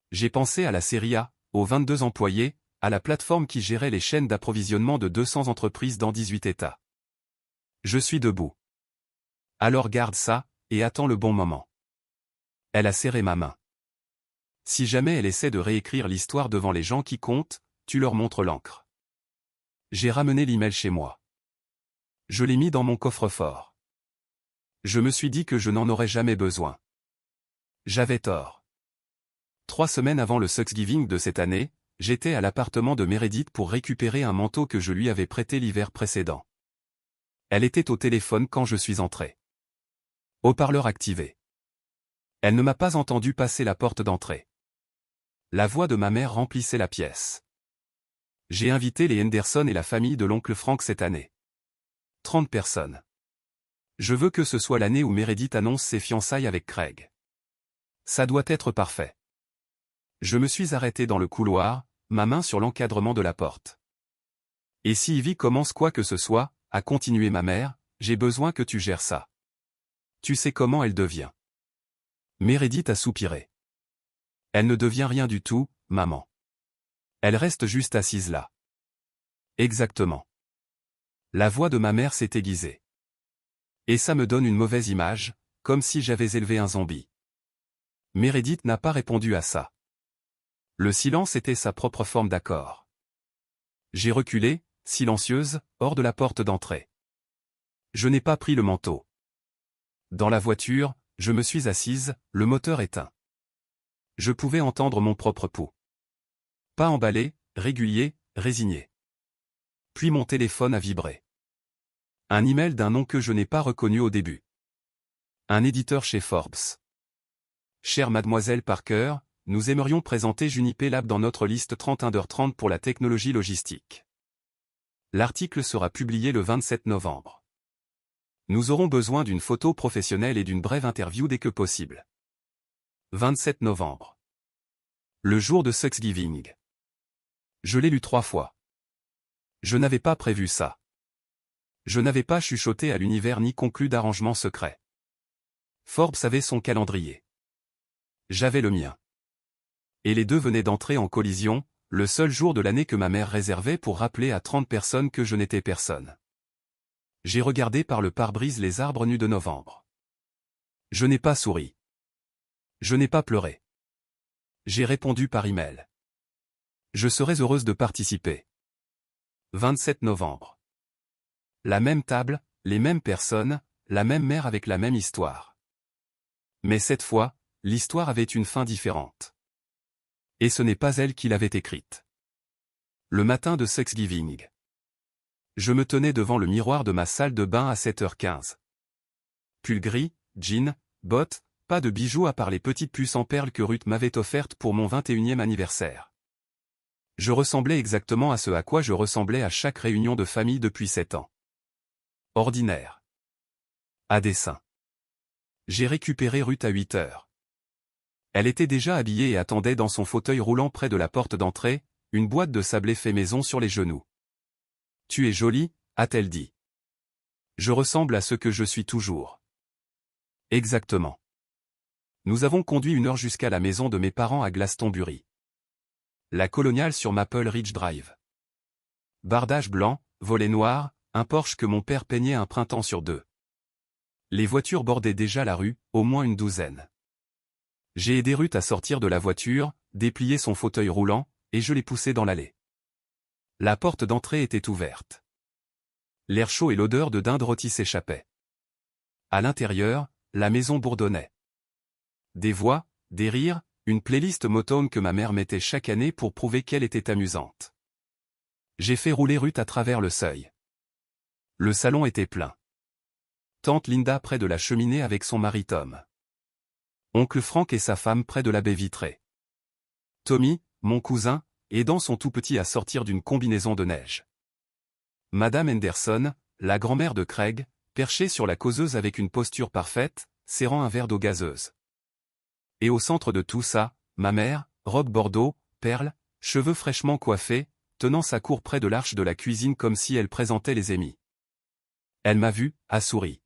J'ai pensé à la série A, aux 22 employés, à la plateforme qui gérait les chaînes d'approvisionnement de 200 entreprises dans 18 États. Je suis debout. Alors garde ça, et attends le bon moment. Elle a serré ma main. Si jamais elle essaie de réécrire l'histoire devant les gens qui comptent, tu leur montres l'encre. J'ai ramené l'email chez moi. Je l'ai mis dans mon coffre-fort. Je me suis dit que je n'en aurais jamais besoin. J'avais tort. 3 semaines avant le Thanksgiving de cette année, j'étais à l'appartement de Meredith pour récupérer un manteau que je lui avais prêté l'hiver précédent. Elle était au téléphone quand je suis entré. Haut-parleur activé. Elle ne m'a pas entendu passer la porte d'entrée. La voix de ma mère remplissait la pièce. J'ai invité les Henderson et la famille de l'oncle Frank cette année. 30 personnes. Je veux que ce soit l'année où Meredith annonce ses fiançailles avec Craig. Ça doit être parfait. Je me suis arrêté dans le couloir, ma main sur l'encadrement de la porte. Et si Ivy commence quoi que ce soit, a continué ma mère, j'ai besoin que tu gères ça. Tu sais comment elle devient. Meredith a soupiré. Elle ne devient rien du tout, maman. Elle reste juste assise là. Exactement. La voix de ma mère s'est aiguisée. Et ça me donne une mauvaise image, comme si j'avais élevé un zombie. Meredith n'a pas répondu à ça. Le silence était sa propre forme d'accord. J'ai reculé, silencieuse, hors de la porte d'entrée. Je n'ai pas pris le manteau. Dans la voiture, je me suis assise, le moteur éteint. Je pouvais entendre mon propre pouls. Pas emballé, régulier, résigné. Puis mon téléphone a vibré. Un email d'un nom que je n'ai pas reconnu au début. Un éditeur chez Forbes. Chère mademoiselle Parker, nous aimerions présenter Juniper Lab dans notre liste 30 Under 30 pour la technologie logistique. L'article sera publié le 27 novembre. Nous aurons besoin d'une photo professionnelle et d'une brève interview dès que possible. 27 novembre. Le jour de Thanksgiving. Je l'ai lu 3 fois. Je n'avais pas prévu ça. Je n'avais pas chuchoté à l'univers ni conclu d'arrangement secret. Forbes avait son calendrier. J'avais le mien. Et les deux venaient d'entrer en collision, le seul jour de l'année que ma mère réservait pour rappeler à 30 personnes que je n'étais personne. J'ai regardé par le pare-brise les arbres nus de novembre. Je n'ai pas souri. Je n'ai pas pleuré. J'ai répondu par email. Je serais heureuse de participer. 27 novembre. La même table, les mêmes personnes, la même mère avec la même histoire. Mais cette fois, l'histoire avait une fin différente. Et ce n'est pas elle qui l'avait écrite. Le matin de Thanksgiving. Je me tenais devant le miroir de ma salle de bain à 7h15. Pull gris, jean, bottes, pas de bijoux à part les petites puces en perles que Ruth m'avait offertes pour mon 21e anniversaire. Je ressemblais exactement à ce à quoi je ressemblais à chaque réunion de famille depuis 7 ans. Ordinaire. À dessein. J'ai récupéré Ruth à 8 heures. Elle était déjà habillée et attendait dans son fauteuil roulant près de la porte d'entrée, une boîte de sablé fait maison sur les genoux. « Tu es jolie » a-t-elle dit. « Je ressemble à ce que je suis toujours. » Exactement. Nous avons conduit 1 heure jusqu'à la maison de mes parents à Glastonbury. La coloniale sur Maple Ridge Drive. Bardage blanc, volet noir, un Porsche que mon père peignait un printemps sur 2. Les voitures bordaient déjà la rue, au moins une douzaine. J'ai aidé Ruth à sortir de la voiture, déplié son fauteuil roulant, et je l'ai poussé dans l'allée. La porte d'entrée était ouverte. L'air chaud et l'odeur de dinde rôtie s'échappaient. À l'intérieur, la maison bourdonnait. Des voix, des rires, une playlist Motown que ma mère mettait chaque année pour prouver qu'elle était amusante. J'ai fait rouler Ruth à travers le seuil. Le salon était plein. Tante Linda près de la cheminée avec son mari Tom. Oncle Frank et sa femme près de la baie vitrée. Tommy, mon cousin, aidant son tout petit à sortir d'une combinaison de neige. Madame Henderson, la grand-mère de Craig, perchée sur la causeuse avec une posture parfaite, serrant un verre d'eau gazeuse. Et au centre de tout ça, ma mère, robe bordeaux, perles, cheveux fraîchement coiffés, tenant sa cour près de l'arche de la cuisine comme si elle présentait les émis. Elle m'a vu, a souri.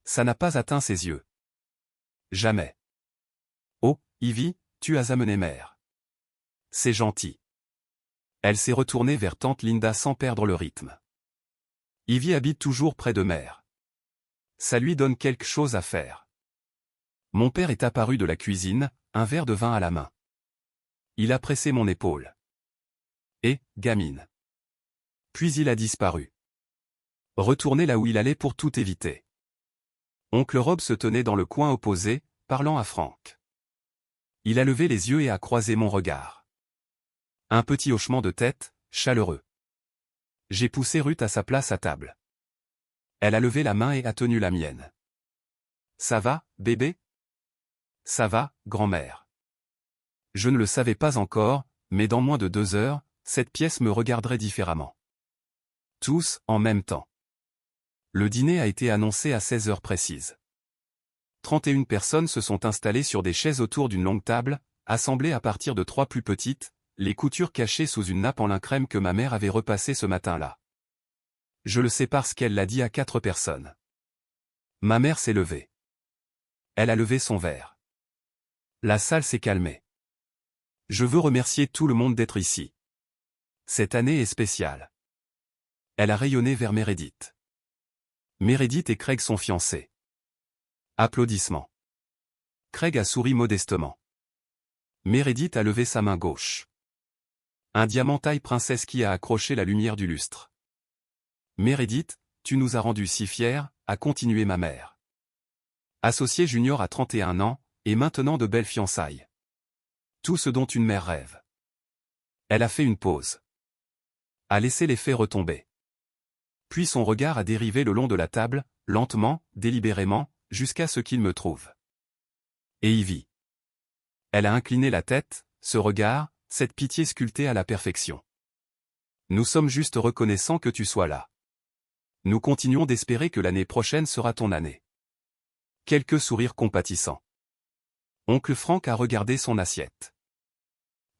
Ça n'a pas atteint ses yeux. Jamais. Oh, Ivy, tu as amené mère. C'est gentil. Elle s'est retournée vers tante Linda sans perdre le rythme. Ivy habite toujours près de mère. Ça lui donne quelque chose à faire. Mon père est apparu de la cuisine, un verre de vin à la main. Il a pressé mon épaule. Et, gamine. Puis il a disparu. Retourné là où il allait pour tout éviter. Oncle Rob se tenait dans le coin opposé, parlant à Frank. Il a levé les yeux et a croisé mon regard. Un petit hochement de tête, chaleureux. J'ai poussé Ruth à sa place à table. Elle a levé la main et a tenu la mienne. Ça va, bébé? Ça va, grand-mère. Je ne le savais pas encore, mais dans moins de 2 heures, cette pièce me regarderait différemment. Tous, en même temps. Le dîner a été annoncé à 16 heures précises. 31 personnes se sont installées sur des chaises autour d'une longue table, assemblées à partir de 3 plus petites, les coutures cachées sous une nappe en lin crème que ma mère avait repassée ce matin-là. Je le sais parce qu'elle l'a dit à 4 personnes. Ma mère s'est levée. Elle a levé son verre. La salle s'est calmée. Je veux remercier tout le monde d'être ici. Cette année est spéciale. Elle a rayonné vers Meredith. Meredith et Craig sont fiancés. Applaudissements. Craig a souri modestement. Meredith a levé sa main gauche. Un diamant taille princesse qui a accroché la lumière du lustre. Meredith, tu nous as rendus si fiers, a continué ma mère. Associé junior à 31 ans, et maintenant de belles fiançailles. Tout ce dont une mère rêve. Elle a fait une pause. A laissé les faits retomber. Puis son regard a dérivé le long de la table, lentement, délibérément, jusqu'à ce qu'il me trouve. Et Ivy. Elle a incliné la tête, ce regard, cette pitié sculptée à la perfection. Nous sommes juste reconnaissants que tu sois là. Nous continuons d'espérer que l'année prochaine sera ton année. Quelques sourires compatissants. Oncle Frank a regardé son assiette.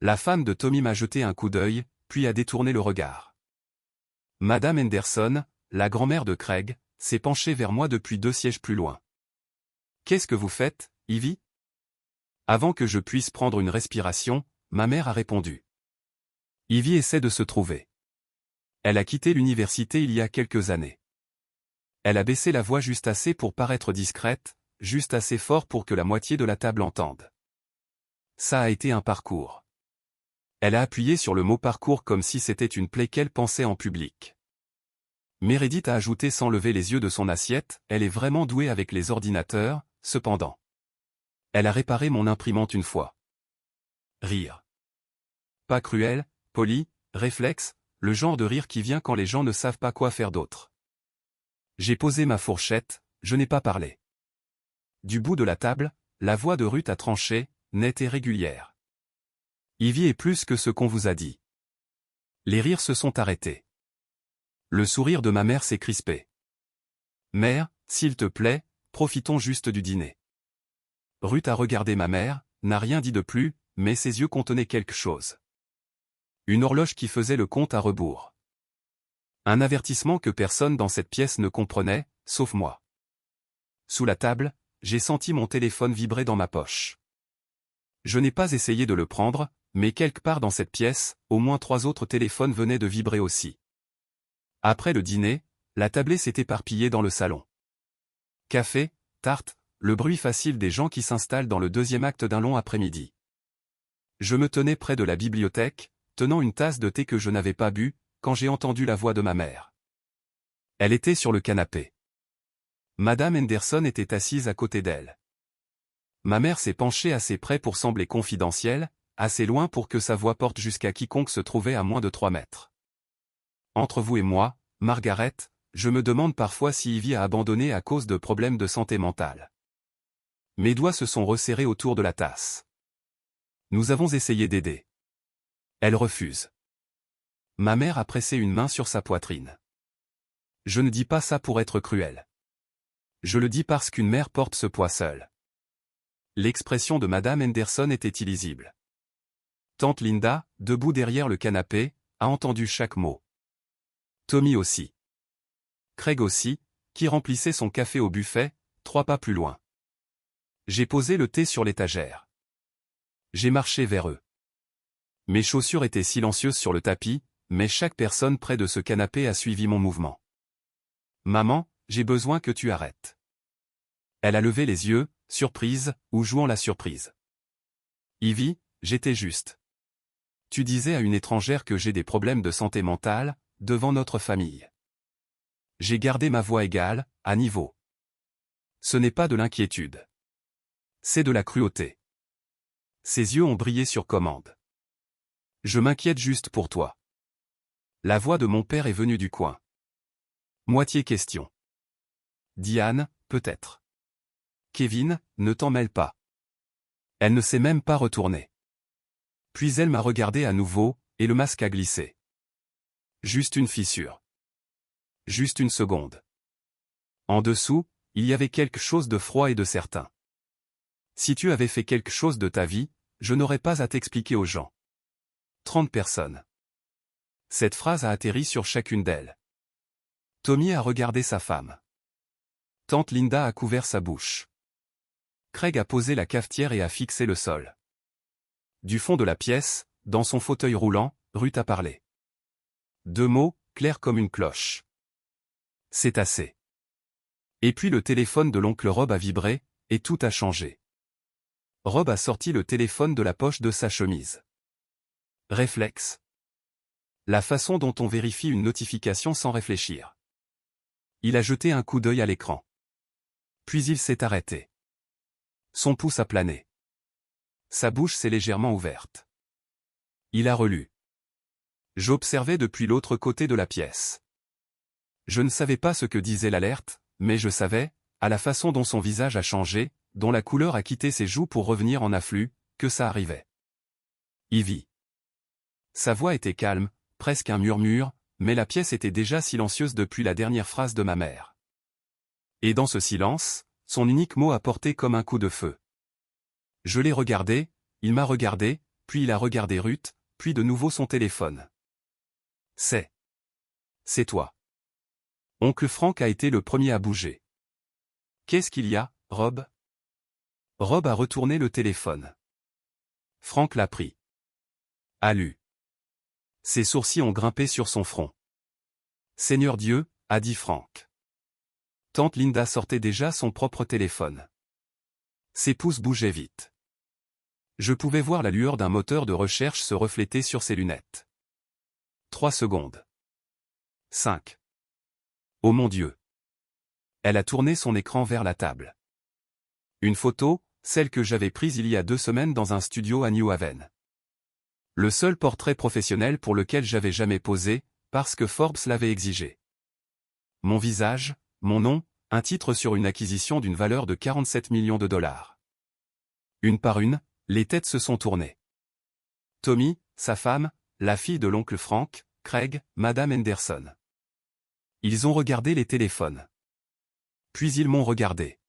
La femme de Tommy m'a jeté un coup d'œil, puis a détourné le regard. Madame Henderson, la grand-mère de Craig, s'est penchée vers moi depuis 2 sièges plus loin. Qu'est-ce que vous faites, Ivy? Avant que je puisse prendre une respiration, ma mère a répondu. Ivy essaie de se trouver. Elle a quitté l'université il y a quelques années. Elle a baissé la voix juste assez pour paraître discrète, juste assez fort pour que la moitié de la table entende. Ça a été un parcours. Elle a appuyé sur le mot parcours comme si c'était une plaie qu'elle pensait en public. Meredith a ajouté sans lever les yeux de son assiette, elle est vraiment douée avec les ordinateurs, cependant. Elle a réparé mon imprimante une fois. Rire. Pas cruel, poli, réflexe, le genre de rire qui vient quand les gens ne savent pas quoi faire d'autre. J'ai posé ma fourchette, je n'ai pas parlé. Du bout de la table, la voix de Ruth a tranché, nette et régulière. Ivy est plus que ce qu'on vous a dit. Les rires se sont arrêtés. Le sourire de ma mère s'est crispé. Mère, s'il te plaît, profitons juste du dîner. Ruth a regardé ma mère, n'a rien dit de plus, mais ses yeux contenaient quelque chose. Une horloge qui faisait le compte à rebours. Un avertissement que personne dans cette pièce ne comprenait, sauf moi. Sous la table, j'ai senti mon téléphone vibrer dans ma poche. Je n'ai pas essayé de le prendre, mais quelque part dans cette pièce, au moins 3 autres téléphones venaient de vibrer aussi. Après le dîner, la tablée s'est éparpillée dans le salon. Café, tarte, le bruit facile des gens qui s'installent dans le deuxième acte d'un long après-midi. Je me tenais près de la bibliothèque, tenant une tasse de thé que je n'avais pas bu, quand j'ai entendu la voix de ma mère. Elle était sur le canapé. Madame Henderson était assise à côté d'elle. Ma mère s'est penchée assez près pour sembler confidentielle, assez loin pour que sa voix porte jusqu'à quiconque se trouvait à moins de 3 mètres. Entre vous et moi, Margaret, je me demande parfois si Ivy a abandonné à cause de problèmes de santé mentale. Mes doigts se sont resserrés autour de la tasse. Nous avons essayé d'aider. Elle refuse. Ma mère a pressé une main sur sa poitrine. Je ne dis pas ça pour être cruel. Je le dis parce qu'une mère porte ce poids seule. L'expression de Madame Henderson était illisible. Tante Linda, debout derrière le canapé, a entendu chaque mot. Tommy aussi. Craig aussi, qui remplissait son café au buffet, 3 pas plus loin. J'ai posé le thé sur l'étagère. J'ai marché vers eux. Mes chaussures étaient silencieuses sur le tapis, mais chaque personne près de ce canapé a suivi mon mouvement. Maman, j'ai besoin que tu arrêtes. Elle a levé les yeux, surprise, ou jouant la surprise. Ivy, j'étais juste. Tu disais à une étrangère que j'ai des problèmes de santé mentale, devant notre famille. J'ai gardé ma voix égale, à niveau. Ce n'est pas de l'inquiétude. C'est de la cruauté. Ses yeux ont brillé sur commande. Je m'inquiète juste pour toi. La voix de mon père est venue du coin. Moitié question. Diane, peut-être. Kevin, ne t'en mêle pas. Elle ne s'est même pas retournée. Puis elle m'a regardé à nouveau, et le masque a glissé. Juste une fissure. Juste une seconde. En dessous, il y avait quelque chose de froid et de certain. Si tu avais fait quelque chose de ta vie, je n'aurais pas à t'expliquer aux gens. 30 personnes. Cette phrase a atterri sur chacune d'elles. Tommy a regardé sa femme. Tante Linda a couvert sa bouche. Craig a posé la cafetière et a fixé le sol. Du fond de la pièce, dans son fauteuil roulant, Ruth a parlé. 2 mots, clairs comme une cloche. C'est assez. Et puis le téléphone de l'oncle Rob a vibré, et tout a changé. Rob a sorti le téléphone de la poche de sa chemise. Réflexe. La façon dont on vérifie une notification sans réfléchir. Il a jeté un coup d'œil à l'écran. Puis il s'est arrêté. Son pouce a plané. Sa bouche s'est légèrement ouverte. Il a relu. J'observais depuis l'autre côté de la pièce. Je ne savais pas ce que disait l'alerte, mais je savais, à la façon dont son visage a changé, dont la couleur a quitté ses joues pour revenir en afflux, que ça arrivait. Ivy. Sa voix était calme, presque un murmure, mais la pièce était déjà silencieuse depuis la dernière phrase de ma mère. Et dans ce silence, son unique mot a porté comme un coup de feu. Je l'ai regardé, il m'a regardé, puis il a regardé Ruth, puis de nouveau son téléphone. C'est toi. Oncle Frank a été le premier à bouger. Qu'est-ce qu'il y a, Rob? Rob a retourné le téléphone. Frank l'a pris. A lu. Ses sourcils ont grimpé sur son front. Seigneur Dieu, a dit Frank. Tante Linda sortait déjà son propre téléphone. Ses pouces bougeaient vite. Je pouvais voir la lueur d'un moteur de recherche se refléter sur ses lunettes. 3 secondes. 5. Oh mon Dieu. Elle a tourné son écran vers la table. Une photo, celle que j'avais prise il y a 2 semaines dans un studio à New Haven. Le seul portrait professionnel pour lequel j'avais jamais posé, parce que Forbes l'avait exigé. Mon visage, mon nom, un titre sur une acquisition d'une valeur de 47 millions de dollars. Une par une, les têtes se sont tournées. Tommy, sa femme, la fille de l'oncle Frank, Craig, Madame Henderson. Ils ont regardé les téléphones. Puis ils m'ont regardé.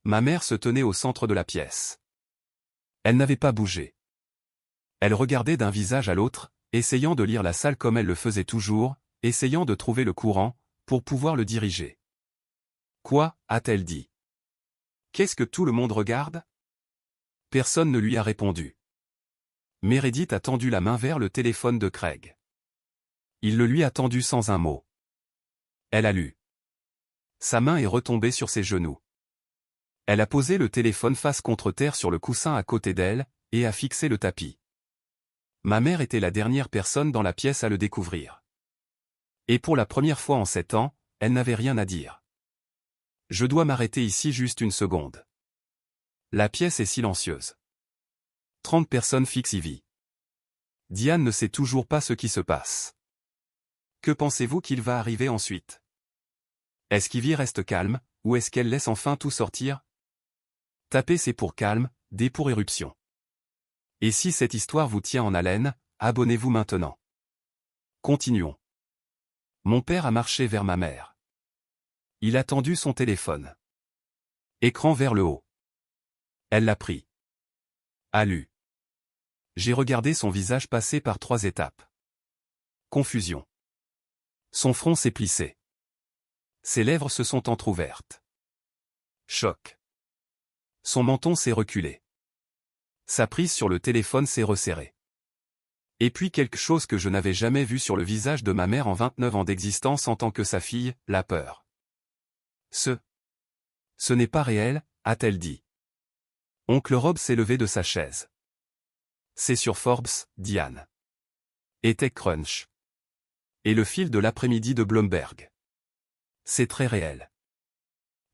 Ma mère se tenait au centre de la pièce. Elle n'avait pas bougé. Elle regardait d'un visage à l'autre, essayant de lire la salle comme elle le faisait toujours, essayant de trouver le courant, pour pouvoir le diriger. Quoi, a-t-elle dit? Qu'est-ce que tout le monde regarde? Personne ne lui a répondu. Meredith a tendu la main vers le téléphone de Craig. Il le lui a tendu sans un mot. Elle a lu. Sa main est retombée sur ses genoux. Elle a posé le téléphone face contre terre sur le coussin à côté d'elle, et a fixé le tapis. Ma mère était la dernière personne dans la pièce à le découvrir. Et pour la première fois en 7 ans, elle n'avait rien à dire. Je dois m'arrêter ici juste une seconde. La pièce est silencieuse. 30 personnes fixent Ivy. Diane ne sait toujours pas ce qui se passe. Que pensez-vous qu'il va arriver ensuite? Est-ce qu'Ivy reste calme, ou est-ce qu'elle laisse enfin tout sortir? Taper C pour calme, D pour éruption. Et si cette histoire vous tient en haleine, abonnez-vous maintenant. Continuons. Mon père a marché vers ma mère. Il a tendu son téléphone. Écran vers le haut. Elle l'a pris. A lu. J'ai regardé son visage passer par 3 étapes. Confusion. Son front s'est plissé. Ses lèvres se sont entr'ouvertes. Choc. Son menton s'est reculé. Sa prise sur le téléphone s'est resserrée. Et puis quelque chose que je n'avais jamais vu sur le visage de ma mère en 29 ans d'existence en tant que sa fille, la peur. Ce n'est pas réel, a-t-elle dit. Oncle Rob s'est levé de sa chaise. C'est sur Forbes, Diane. Et TechCrunch. Et le fil de l'après-midi de Bloomberg. C'est très réel.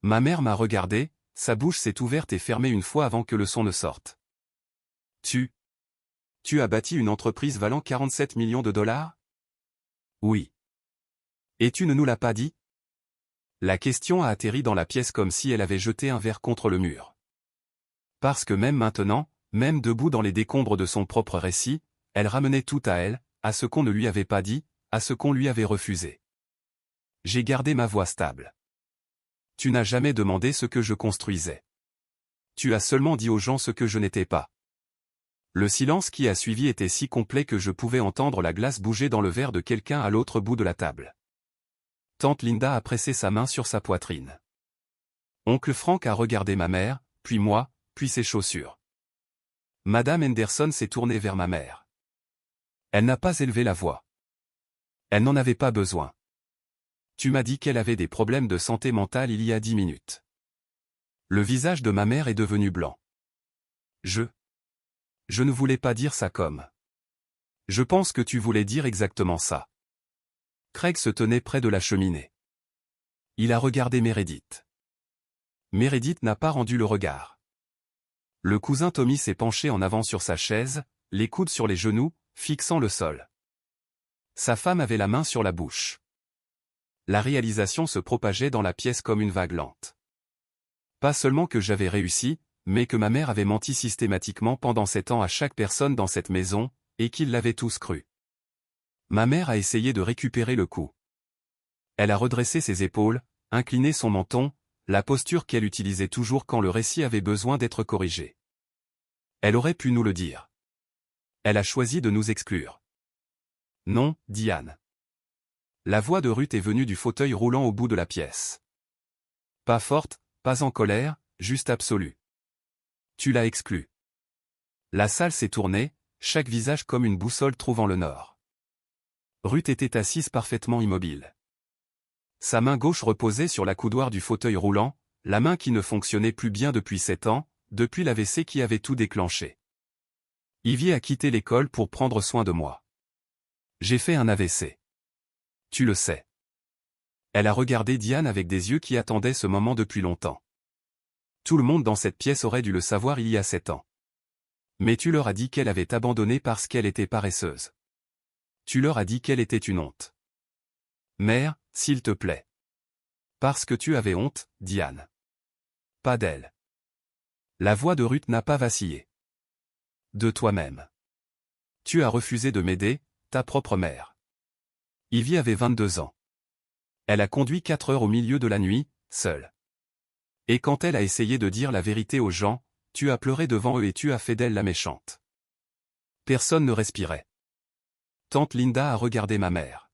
Ma mère m'a regardé, sa bouche s'est ouverte et fermée une fois avant que le son ne sorte. Tu as bâti une entreprise valant 47 millions de dollars? Oui. Et tu ne nous l'as pas dit? La question a atterri dans la pièce comme si elle avait jeté un verre contre le mur. Parce que même maintenant, même debout dans les décombres de son propre récit, elle ramenait tout à elle, à ce qu'on ne lui avait pas dit, à ce qu'on lui avait refusé. J'ai gardé ma voix stable. Tu n'as jamais demandé ce que je construisais. Tu as seulement dit aux gens ce que je n'étais pas. Le silence qui a suivi était si complet que je pouvais entendre la glace bouger dans le verre de quelqu'un à l'autre bout de la table. Tante Linda a pressé sa main sur sa poitrine. Oncle Frank a regardé ma mère, puis moi, puis ses chaussures. Madame Henderson s'est tournée vers ma mère. Elle n'a pas élevé la voix. Elle n'en avait pas besoin. Tu m'as dit qu'elle avait des problèmes de santé mentale il y a 10 minutes. Le visage de ma mère est devenu blanc. Je ne voulais pas dire ça comme. Je pense que tu voulais dire exactement ça. Craig se tenait près de la cheminée. Il a regardé Meredith. Meredith n'a pas rendu le regard. Le cousin Tommy s'est penché en avant sur sa chaise, les coudes sur les genoux, fixant le sol. Sa femme avait la main sur la bouche. La réalisation se propageait dans la pièce comme une vague lente. Pas seulement que j'avais réussi, mais que ma mère avait menti systématiquement pendant 7 ans à chaque personne dans cette maison, et qu'ils l'avaient tous cru. Ma mère a essayé de récupérer le coup. Elle a redressé ses épaules, incliné son menton, la posture qu'elle utilisait toujours quand le récit avait besoin d'être corrigé. Elle aurait pu nous le dire. Elle a choisi de nous exclure. Non, Diane. La voix de Ruth est venue du fauteuil roulant au bout de la pièce. Pas forte, pas en colère, juste absolue. Tu l'as exclu. La salle s'est tournée, chaque visage comme une boussole trouvant le nord. Ruth était assise parfaitement immobile. Sa main gauche reposait sur la coudoir du fauteuil roulant, la main qui ne fonctionnait plus bien depuis 7 ans, depuis l'AVC qui avait tout déclenché. Ivy a quitté l'école pour prendre soin de moi. J'ai fait un AVC. Tu le sais. Elle a regardé Diane avec des yeux qui attendaient ce moment depuis longtemps. Tout le monde dans cette pièce aurait dû le savoir il y a 7 ans. Mais tu leur as dit qu'elle avait abandonné parce qu'elle était paresseuse. Tu leur as dit qu'elle était une honte. Mère, s'il te plaît. Parce que tu avais honte, Diane. Pas d'elle. La voix de Ruth n'a pas vacillé. De toi-même. Tu as refusé de m'aider, ta propre mère. Ivy avait 22 ans. Elle a conduit 4 heures au milieu de la nuit, seule. Et quand elle a essayé de dire la vérité aux gens, tu as pleuré devant eux et tu as fait d'elle la méchante. Personne ne respirait. Tante Linda a regardé ma mère.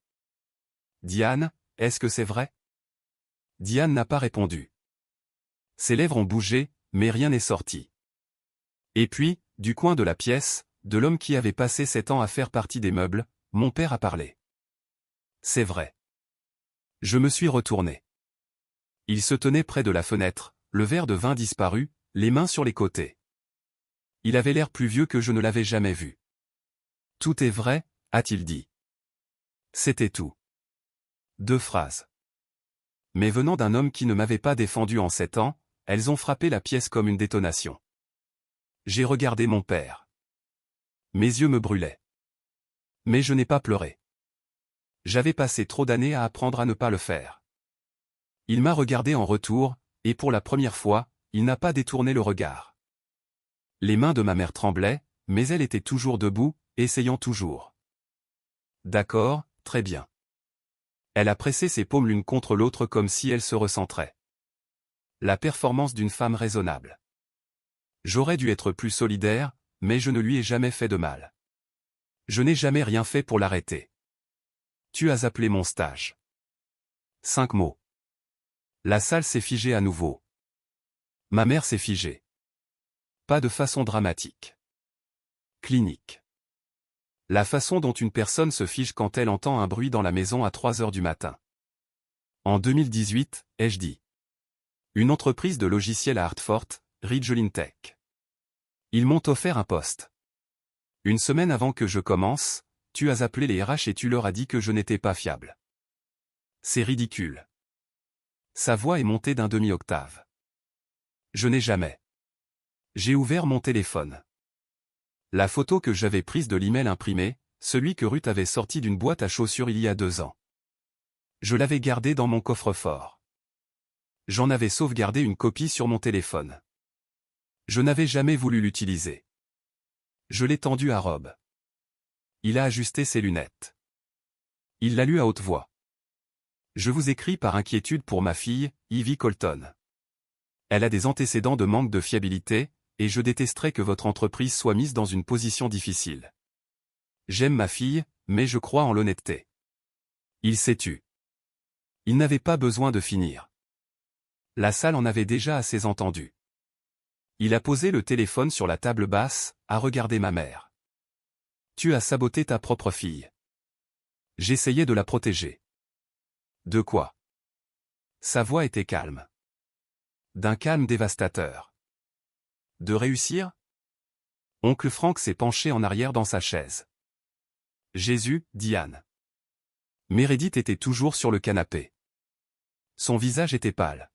Diane, est-ce que c'est vrai? Diane n'a pas répondu. Ses lèvres ont bougé, mais rien n'est sorti. Et puis, du coin de la pièce, de l'homme qui avait passé 7 ans à faire partie des meubles, mon père a parlé. C'est vrai. Je me suis retourné. Il se tenait près de la fenêtre, le verre de vin disparu, les mains sur les côtés. Il avait l'air plus vieux que je ne l'avais jamais vu. Tout est vrai, a-t-il dit. C'était tout. 2 phrases. Mais venant d'un homme qui ne m'avait pas défendu en 7 ans, elles ont frappé la pièce comme une détonation. J'ai regardé mon père. Mes yeux me brûlaient. Mais je n'ai pas pleuré. J'avais passé trop d'années à apprendre à ne pas le faire. Il m'a regardé en retour, et pour la première fois, il n'a pas détourné le regard. Les mains de ma mère tremblaient, mais elle était toujours debout, essayant toujours. D'accord, très bien. Elle a pressé ses paumes l'une contre l'autre comme si elle se recentrait. La performance d'une femme raisonnable. J'aurais dû être plus solidaire, mais je ne lui ai jamais fait de mal. Je n'ai jamais rien fait pour l'arrêter. Tu as appelé mon stage. 5 mots. La salle s'est figée à nouveau. Ma mère s'est figée. Pas de façon dramatique. Clinique. La façon dont une personne se fige quand elle entend un bruit dans la maison à 3 heures du matin. En 2018, ai-je dit. Une entreprise de logiciels à Hartford, Ridgeline Tech. Ils m'ont offert un poste. Une semaine avant que je commence, tu as appelé les RH et tu leur as dit que je n'étais pas fiable. C'est ridicule. Sa voix est montée d'un demi-octave. Je n'ai jamais. J'ai ouvert mon téléphone. La photo que j'avais prise de l'email imprimé, celui que Ruth avait sorti d'une boîte à chaussures il y a 2 ans. Je l'avais gardé dans mon coffre-fort. J'en avais sauvegardé une copie sur mon téléphone. Je n'avais jamais voulu l'utiliser. Je l'ai tendu à Rob. Il a ajusté ses lunettes. Il l'a lu à haute voix. Je vous écris par inquiétude pour ma fille, Ivy Colton. Elle a des antécédents de manque de fiabilité, et je détesterais que votre entreprise soit mise dans une position difficile. J'aime ma fille, mais je crois en l'honnêteté. Il s'est tu. Il n'avait pas besoin de finir. La salle en avait déjà assez entendu. Il a posé le téléphone sur la table basse, a regardé ma mère. Tu as saboté ta propre fille. J'essayais de la protéger. De quoi? Sa voix était calme. D'un calme dévastateur. De réussir? Oncle Frank s'est penché en arrière dans sa chaise. Jésus, Diane. Meredith était toujours sur le canapé. Son visage était pâle.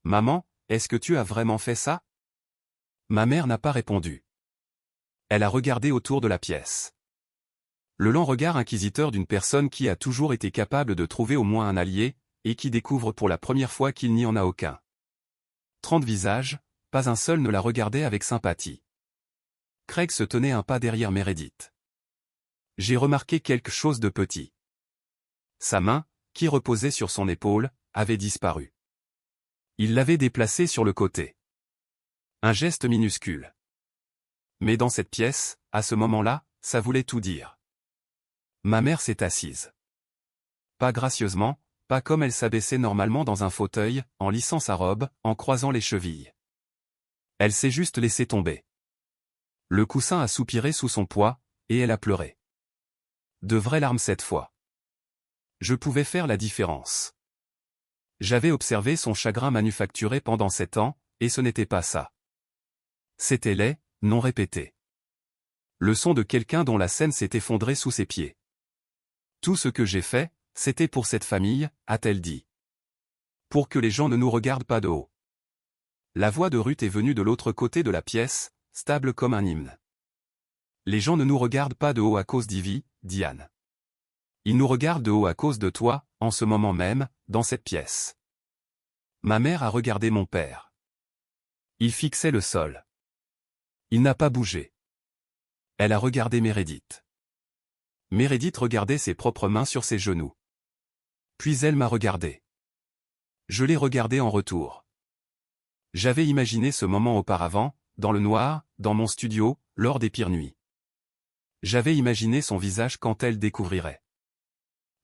Maman, est-ce que tu as vraiment fait ça? Ma mère n'a pas répondu. Elle a regardé autour de la pièce. Le lent regard inquisiteur d'une personne qui a toujours été capable de trouver au moins un allié, et qui découvre pour la première fois qu'il n'y en a aucun. 30 visages, pas un seul ne la regardait avec sympathie. Craig se tenait un pas derrière Meredith. J'ai remarqué quelque chose de petit. Sa main, qui reposait sur son épaule, avait disparu. Il l'avait déplacée sur le côté. Un geste minuscule. Mais dans cette pièce, à ce moment-là, ça voulait tout dire. Ma mère s'est assise. Pas gracieusement, pas comme elle s'abaissait normalement dans un fauteuil, en lissant sa robe, en croisant les chevilles. Elle s'est juste laissée tomber. Le coussin a soupiré sous son poids, et elle a pleuré. De vraies larmes cette fois. Je pouvais faire la différence. J'avais observé son chagrin manufacturé pendant 7 ans, et ce n'était pas ça. C'était laid, non répété. Le son de quelqu'un dont la scène s'est effondrée sous ses pieds. Tout ce que j'ai fait, c'était pour cette famille, a-t-elle dit. Pour que les gens ne nous regardent pas de haut. La voix de Ruth est venue de l'autre côté de la pièce, stable comme un hymne. Les gens ne nous regardent pas de haut à cause d'Ivy, Diane. Ils nous regardent de haut à cause de toi, en ce moment même, dans cette pièce. Ma mère a regardé mon père. Il fixait le sol. Il n'a pas bougé. Elle a regardé Meredith. Meredith regardait ses propres mains sur ses genoux. Puis elle m'a regardé. Je l'ai regardé en retour. J'avais imaginé ce moment auparavant, dans le noir, dans mon studio, lors des pires nuits. J'avais imaginé son visage quand elle découvrirait.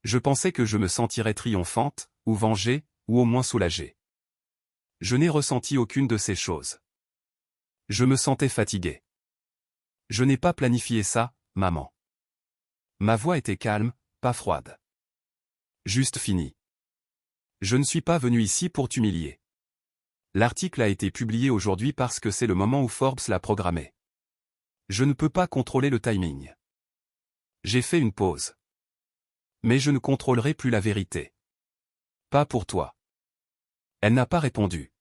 Je pensais que je me sentirais triomphante, ou vengée, ou au moins soulagée. Je n'ai ressenti aucune de ces choses. Je me sentais fatigué. Je n'ai pas planifié ça, maman. Ma voix était calme, pas froide. Juste fini. Je ne suis pas venu ici pour t'humilier. L'article a été publié aujourd'hui parce que c'est le moment où Forbes l'a programmé. Je ne peux pas contrôler le timing. J'ai fait une pause. Mais je ne contrôlerai plus la vérité. Pas pour toi. Elle n'a pas répondu.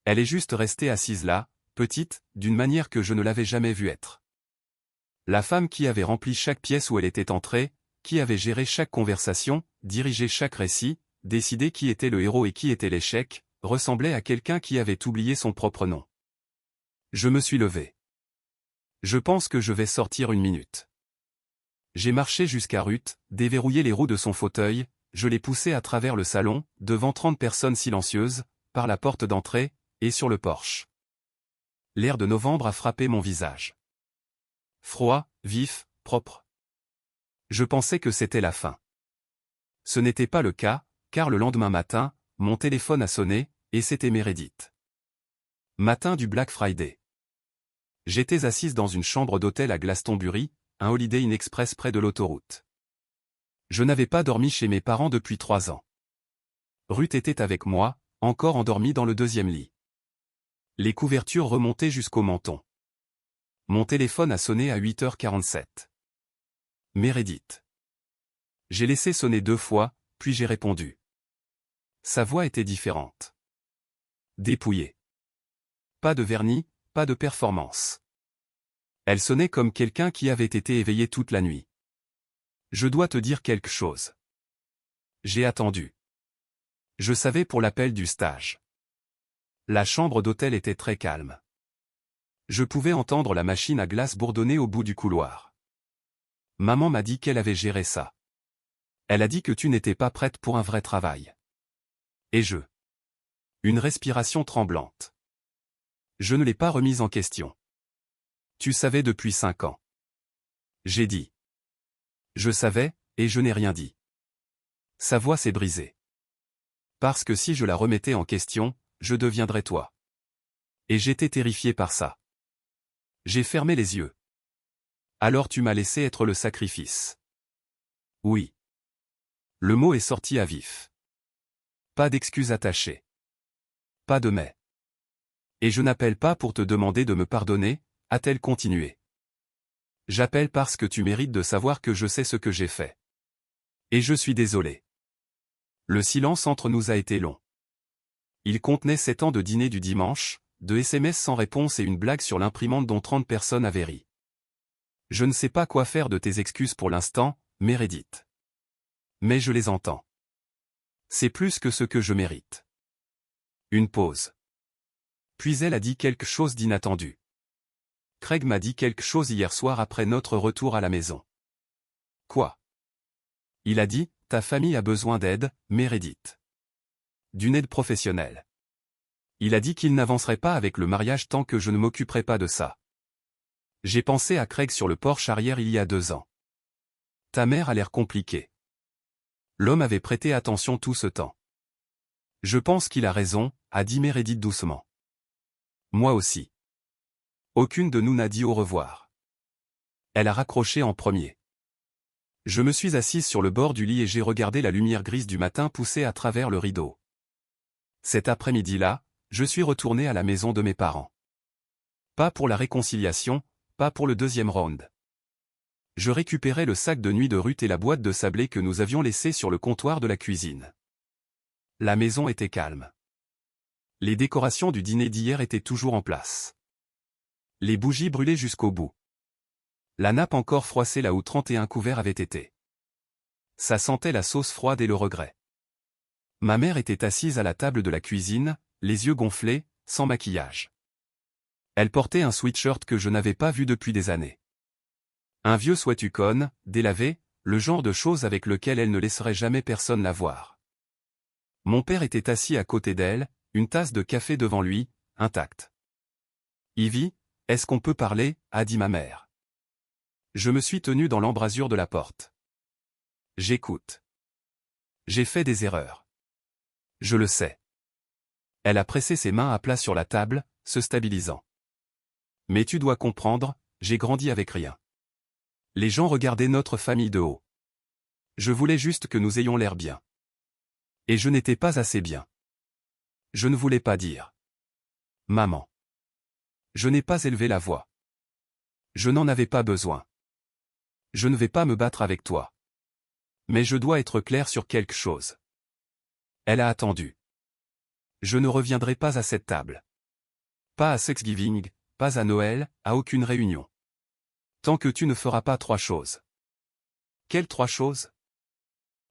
Elle est juste restée assise là, petite, d'une manière que je ne l'avais jamais vue être. La femme qui avait rempli chaque pièce où elle était entrée, qui avait géré chaque conversation, dirigé chaque récit, décidé qui était le héros et qui était l'échec, ressemblait à quelqu'un qui avait oublié son propre nom. Je me suis levé. Je pense que je vais sortir une minute. J'ai marché jusqu'à Ruth, déverrouillé les roues de son fauteuil, je l'ai poussé à travers le salon, devant 30 personnes silencieuses, par la porte d'entrée, et sur le porche. L'air de novembre a frappé mon visage. Froid, vif, propre. Je pensais que c'était la fin. Ce n'était pas le cas, car le lendemain matin, mon téléphone a sonné, et c'était Meredith. Matin du Black Friday. J'étais assise dans une chambre d'hôtel à Glastonbury, un Holiday Inn Express près de l'autoroute. Je n'avais pas dormi chez mes parents depuis 3 ans. Ruth était avec moi, encore endormie dans le deuxième lit. Les couvertures remontaient jusqu'au menton. Mon téléphone a sonné à 8h47. Meredith. J'ai laissé sonner 2 fois, puis j'ai répondu. Sa voix était différente. Dépouillée. Pas de vernis, pas de performance. Elle sonnait comme quelqu'un qui avait été éveillé toute la nuit. Je dois te dire quelque chose. J'ai attendu. Je savais pour l'appel du stage. La chambre d'hôtel était très calme. Je pouvais entendre la machine à glace bourdonner au bout du couloir. Maman m'a dit qu'elle avait géré ça. Elle a dit que tu n'étais pas prête pour un vrai travail. Et je. Une respiration tremblante. Je ne l'ai pas remise en question. Tu savais depuis 5 ans. J'ai dit. Je savais, et je n'ai rien dit. Sa voix s'est brisée. Parce que si je la remettais en question, je deviendrais toi. Et j'étais terrifié par ça. J'ai fermé les yeux. Alors tu m'as laissé être le sacrifice. Oui. Le mot est sorti à vif. Pas d'excuses attachées. Pas de mais. Et je n'appelle pas pour te demander de me pardonner, a-t-elle continué. J'appelle parce que tu mérites de savoir que je sais ce que j'ai fait. Et je suis désolé. Le silence entre nous a été long. Il contenait 7 ans de dîner du dimanche, de SMS sans réponse et une blague sur l'imprimante dont 30 personnes avaient ri. Je ne sais pas quoi faire de tes excuses pour l'instant, Meredith. Mais je les entends. C'est plus que ce que je mérite. Une pause. Puis elle a dit quelque chose d'inattendu. Craig m'a dit quelque chose hier soir après notre retour à la maison. Quoi? Il a dit, ta famille a besoin d'aide, Meredith. D'une aide professionnelle. Il a dit qu'il n'avancerait pas avec le mariage tant que je ne m'occuperai pas de ça. J'ai pensé à Craig sur le porche arrière il y a 2 ans. Ta mère a l'air compliquée. L'homme avait prêté attention tout ce temps. Je pense qu'il a raison, a dit Meredith doucement. Moi aussi. Aucune de nous n'a dit au revoir. Elle a raccroché en premier. Je me suis assise sur le bord du lit et j'ai regardé la lumière grise du matin pousser à travers le rideau. Cet après-midi-là, je suis retourné à la maison de mes parents. Pas pour la réconciliation, pas pour le deuxième round. Je récupérais le sac de nuit de Ruth et la boîte de sablé que nous avions laissé sur le comptoir de la cuisine. La maison était calme. Les décorations du dîner d'hier étaient toujours en place. Les bougies brûlaient jusqu'au bout. La nappe encore froissée là où 31 couverts avaient été. Ça sentait la sauce froide et le regret. Ma mère était assise à la table de la cuisine, les yeux gonflés, sans maquillage. Elle portait un sweatshirt que je n'avais pas vu depuis des années. Un vieux sweat-ucon, délavé, le genre de choses avec lequel elle ne laisserait jamais personne la voir. Mon père était assis à côté d'elle, Une tasse de café devant lui, intacte. Ivy, est-ce qu'on peut parler, a dit ma mère. Je me suis tenu dans l'embrasure de la porte. J'écoute. J'ai fait des erreurs. Je le sais. Elle a pressé ses mains à plat sur la table, se stabilisant. Mais tu dois comprendre, j'ai grandi avec rien. Les gens regardaient notre famille de haut. Je voulais juste que nous ayons l'air bien. Et je n'étais pas assez bien. Je ne voulais pas dire. Maman. Je n'ai pas élevé la voix. Je n'en avais pas besoin. Je ne vais pas me battre avec toi. Mais je dois être clair sur quelque chose. Elle a attendu. Je ne reviendrai pas à cette table. Pas à Thanksgiving, pas à Noël, à aucune réunion. Tant que tu ne feras pas 3 choses. Quelles 3 choses?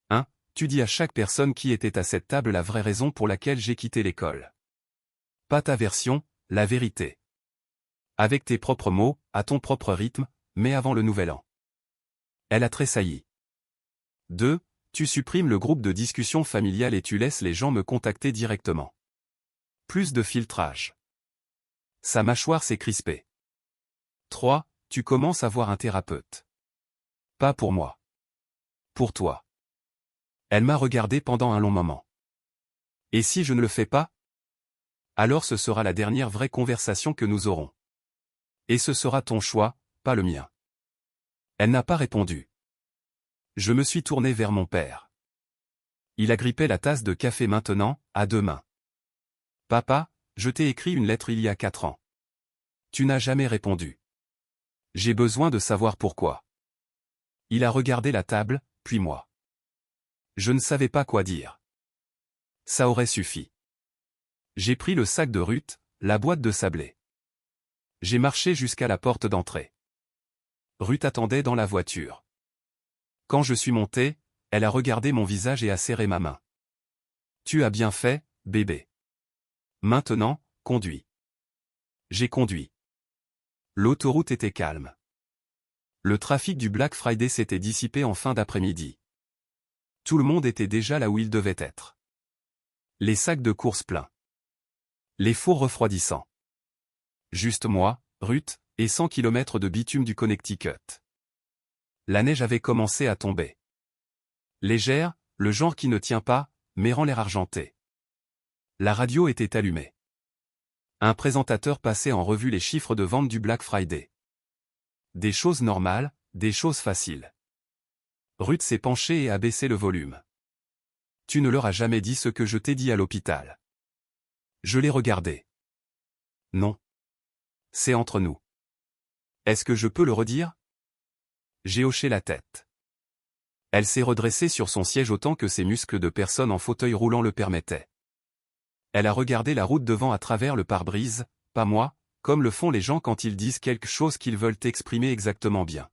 1. Tu dis à chaque personne qui était à cette table la vraie raison pour laquelle j'ai quitté l'école. Pas ta version, la vérité. Avec tes propres mots, à ton propre rythme, mais avant le nouvel an. Elle a tressailli. 2. Tu supprimes le groupe de discussion familiale et tu laisses les gens me contacter directement. Plus de filtrage. Sa mâchoire s'est crispée. 3. Tu commences à voir un thérapeute. Pas pour moi. Pour toi. Elle m'a regardé pendant un long moment. Et si je ne le fais pas? Alors ce sera la dernière vraie conversation que nous aurons. Et ce sera ton choix, pas le mien. Elle n'a pas répondu. Je me suis tourné vers mon père. Il agrippait la tasse de café maintenant, à 2 mains. Papa, je t'ai écrit une lettre il y a 4 ans. Tu n'as jamais répondu. J'ai besoin de savoir pourquoi. Il a regardé la table, puis moi. Je ne savais pas quoi dire. Ça aurait suffi. J'ai pris le sac de Ruth, la boîte de sablés. J'ai marché jusqu'à la porte d'entrée. Ruth attendait dans la voiture. Quand je suis monté, elle a regardé mon visage et a serré ma main. Tu as bien fait, bébé. Maintenant, conduis. J'ai conduit. L'autoroute était calme. Le trafic du Black Friday s'était dissipé en fin d'après-midi. Tout le monde était déjà là où il devait être. Les sacs de course pleins. Les fours refroidissants. Juste moi, Ruth, et 100 km de bitume du Connecticut. La neige avait commencé à tomber. Légère, le genre qui ne tient pas, mais rend l'air argenté. La radio était allumée. Un présentateur passait en revue les chiffres de vente du Black Friday. Des choses normales, des choses faciles. Ruth s'est penchée et a baissé le volume. Tu ne leur as jamais dit ce que je t'ai dit à l'hôpital. Je l'ai regardé. Non. C'est entre nous. Est-ce que je peux le redire? J'ai hoché la tête. Elle s'est redressée sur son siège autant que ses muscles de personne en fauteuil roulant le permettaient. Elle a regardé la route devant à travers le pare-brise, pas moi, comme le font les gens quand ils disent quelque chose qu'ils veulent exprimer exactement bien.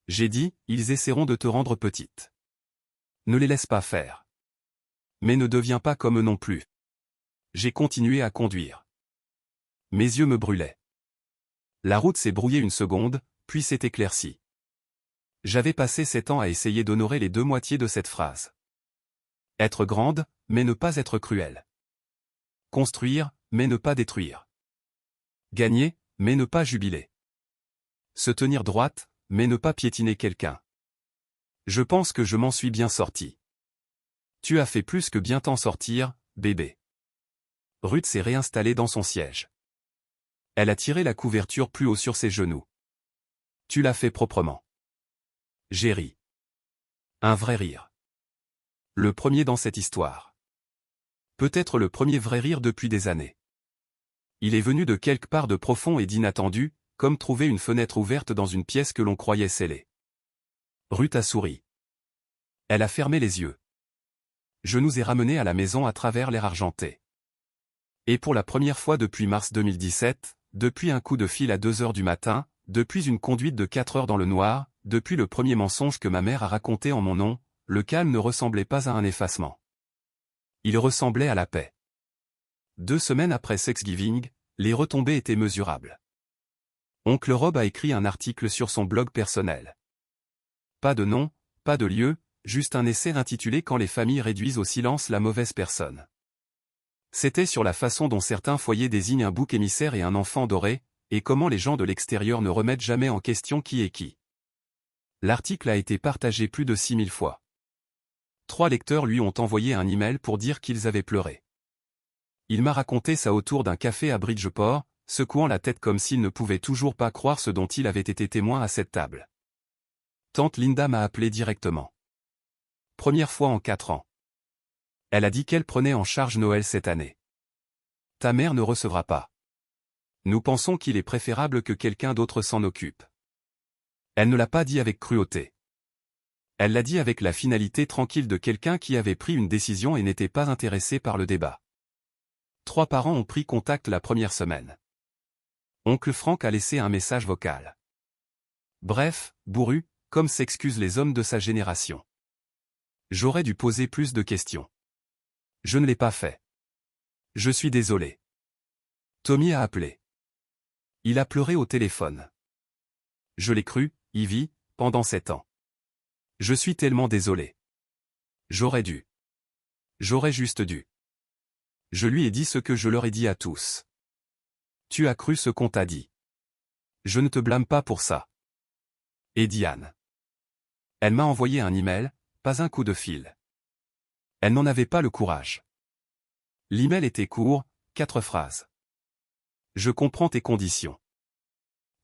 J'ai dit, ils essaieront de te rendre petite. Ne les laisse pas faire. Mais ne deviens pas comme eux non plus. J'ai continué à conduire. Mes yeux me brûlaient. La route s'est brouillée une seconde, puis s'est éclaircie. J'avais passé 7 ans à essayer d'honorer les 2 moitiés de cette phrase. Être grande, mais ne pas être cruelle. Construire, mais ne pas détruire. Gagner, mais ne pas jubiler. Se tenir droite, mais ne pas piétiner quelqu'un. Je pense que je m'en suis bien sorti. Tu as fait plus que bien t'en sortir, bébé. Ruth s'est réinstallée dans son siège. Elle a tiré la couverture plus haut sur ses genoux. Tu l'as fait proprement. J'ai ri. Un vrai rire. Le premier dans cette histoire. Peut-être le premier vrai rire depuis des années. Il est venu de quelque part de profond et d'inattendu, comme trouver une fenêtre ouverte dans une pièce que l'on croyait scellée. Ruth a souri. Elle a fermé les yeux. Je nous ai ramenés à la maison à travers l'air argenté. Et pour la première fois depuis mars 2017, depuis un coup de fil à 2 heures du matin, depuis une conduite de 4 heures dans le noir, depuis le premier mensonge que ma mère a raconté en mon nom, le calme ne ressemblait pas à un effacement. Il ressemblait à la paix. 2 semaines après Thanksgiving, les retombées étaient mesurables. Oncle Rob a écrit un article sur son blog personnel. Pas de nom, pas de lieu, juste un essai intitulé « Quand les familles réduisent au silence la mauvaise personne ». C'était sur la façon dont certains foyers désignent un bouc émissaire et un enfant doré, et comment les gens de l'extérieur ne remettent jamais en question qui est qui. L'article a été partagé plus de 6000 fois. 3 lecteurs lui ont envoyé un email pour dire qu'ils avaient pleuré. Il m'a raconté ça autour d'un café à Bridgeport, secouant la tête comme s'il ne pouvait toujours pas croire ce dont il avait été témoin à cette table. Tante Linda m'a appelé directement. Première fois en 4 ans. Elle a dit qu'elle prenait en charge Noël cette année. Ta mère ne recevra pas. Nous pensons qu'il est préférable que quelqu'un d'autre s'en occupe. Elle ne l'a pas dit avec cruauté. Elle l'a dit avec la finalité tranquille de quelqu'un qui avait pris une décision et n'était pas intéressé par le débat. 3 parents ont pris contact la première semaine. Oncle Frank a laissé un message vocal. Bref, bourru, comme s'excusent les hommes de sa génération. J'aurais dû poser plus de questions. Je ne l'ai pas fait. Je suis désolé. Tommy a appelé. Il a pleuré au téléphone. Je l'ai cru, Ivy, pendant 7 ans. Je suis tellement désolé. J'aurais dû. J'aurais juste dû. Je lui ai dit ce que je leur ai dit à tous. Tu as cru ce qu'on t'a dit. Je ne te blâme pas pour ça. Et Diane. Elle m'a envoyé un email, pas un coup de fil. Elle n'en avait pas le courage. L'email était court, 4 phrases. Je comprends tes conditions.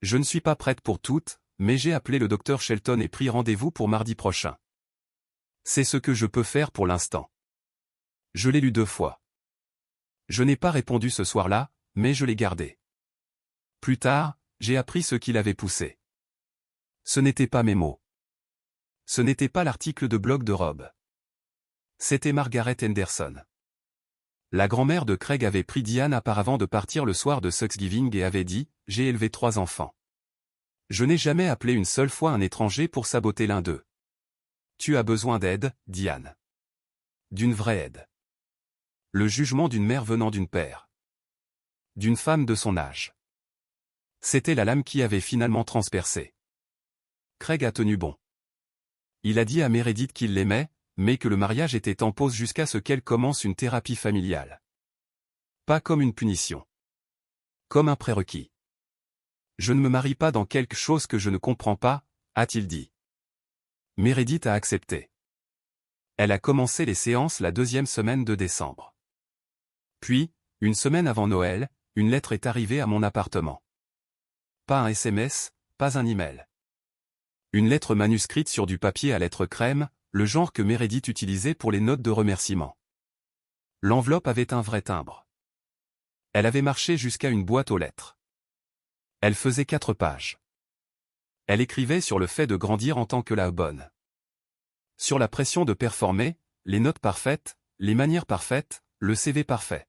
Je ne suis pas prête pour toutes, mais j'ai appelé le docteur Shelton et pris rendez-vous pour mardi prochain. C'est ce que je peux faire pour l'instant. Je l'ai lu 2 fois. Je n'ai pas répondu ce soir-là, mais je l'ai gardé. Plus tard, j'ai appris ce qui l'avait poussé. Ce n'étaient pas mes mots. Ce n'était pas l'article de blog de Rob. C'était Margaret Henderson. La grand-mère de Craig avait pris Diane auparavant de partir le soir de Thanksgiving et avait dit « J'ai élevé 3 enfants. Je n'ai jamais appelé une seule fois un étranger pour saboter l'un d'eux. Tu as besoin d'aide, Diane. D'une vraie aide. Le jugement d'une mère venant d'une père. D'une femme de son âge. » C'était la lame qui avait finalement transpercé. Craig a tenu bon. Il a dit à Meredith qu'il l'aimait, mais que le mariage était en pause jusqu'à ce qu'elle commence une thérapie familiale. Pas comme une punition. Comme un prérequis. Je ne me marie pas dans quelque chose que je ne comprends pas, a-t-il dit. Meredith a accepté. Elle a commencé les séances la 2e semaine de décembre. Puis, une semaine avant Noël, une lettre est arrivée à mon appartement. Pas un SMS, pas un email. Une lettre manuscrite sur du papier à lettres crème, le genre que Meredith utilisait pour les notes de remerciement. L'enveloppe avait un vrai timbre. Elle avait marché jusqu'à une boîte aux lettres. Elle faisait 4 pages. Elle écrivait sur le fait de grandir en tant que la bonne. Sur la pression de performer, les notes parfaites, les manières parfaites, le CV parfait.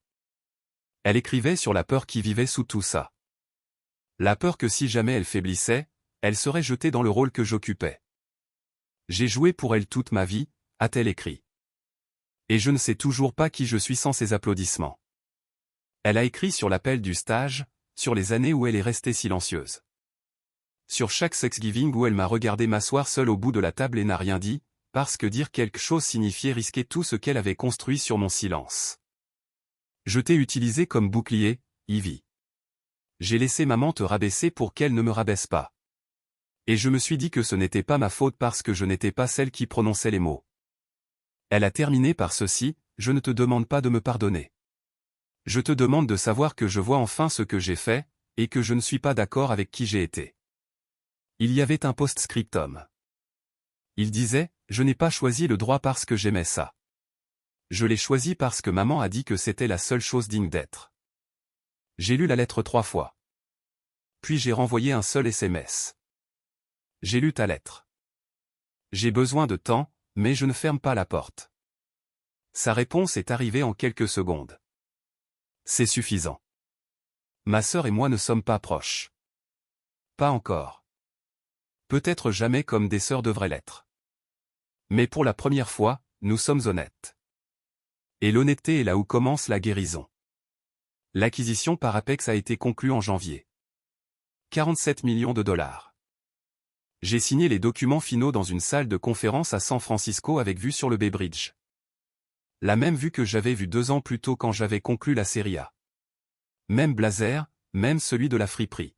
Elle écrivait sur la peur qui vivait sous tout ça. La peur que si jamais elle faiblissait, elle serait jetée dans le rôle que j'occupais. J'ai joué pour elle toute ma vie, a-t-elle écrit. Et je ne sais toujours pas qui je suis sans ses applaudissements. Elle a écrit sur l'appel du stage, sur les années où elle est restée silencieuse. Sur chaque Thanksgiving où elle m'a regardé m'asseoir seule au bout de la table et n'a rien dit, parce que dire quelque chose signifiait risquer tout ce qu'elle avait construit sur mon silence. Je t'ai utilisé comme bouclier, Ivy. J'ai laissé maman te rabaisser pour qu'elle ne me rabaisse pas. Et je me suis dit que ce n'était pas ma faute parce que je n'étais pas celle qui prononçait les mots. Elle a terminé par ceci, je ne te demande pas de me pardonner. Je te demande de savoir que je vois enfin ce que j'ai fait, et que je ne suis pas d'accord avec qui j'ai été. Il y avait un post-scriptum. Il disait, je n'ai pas choisi le droit parce que j'aimais ça. Je l'ai choisi parce que maman a dit que c'était la seule chose digne d'être. J'ai lu la lettre 3 fois. Puis j'ai renvoyé un seul SMS. J'ai lu ta lettre. J'ai besoin de temps, mais je ne ferme pas la porte. Sa réponse est arrivée en quelques secondes. C'est suffisant. Ma sœur et moi ne sommes pas proches. Pas encore. Peut-être jamais comme des sœurs devraient l'être. Mais pour la première fois, nous sommes honnêtes. Et l'honnêteté est là où commence la guérison. L'acquisition par Apex a été conclue en janvier. 47 millions de dollars. J'ai signé les documents finaux dans une salle de conférence à San Francisco avec vue sur le Bay Bridge. La même vue que j'avais vue 2 ans plus tôt quand j'avais conclu la série A. Même blazer, même celui de la friperie.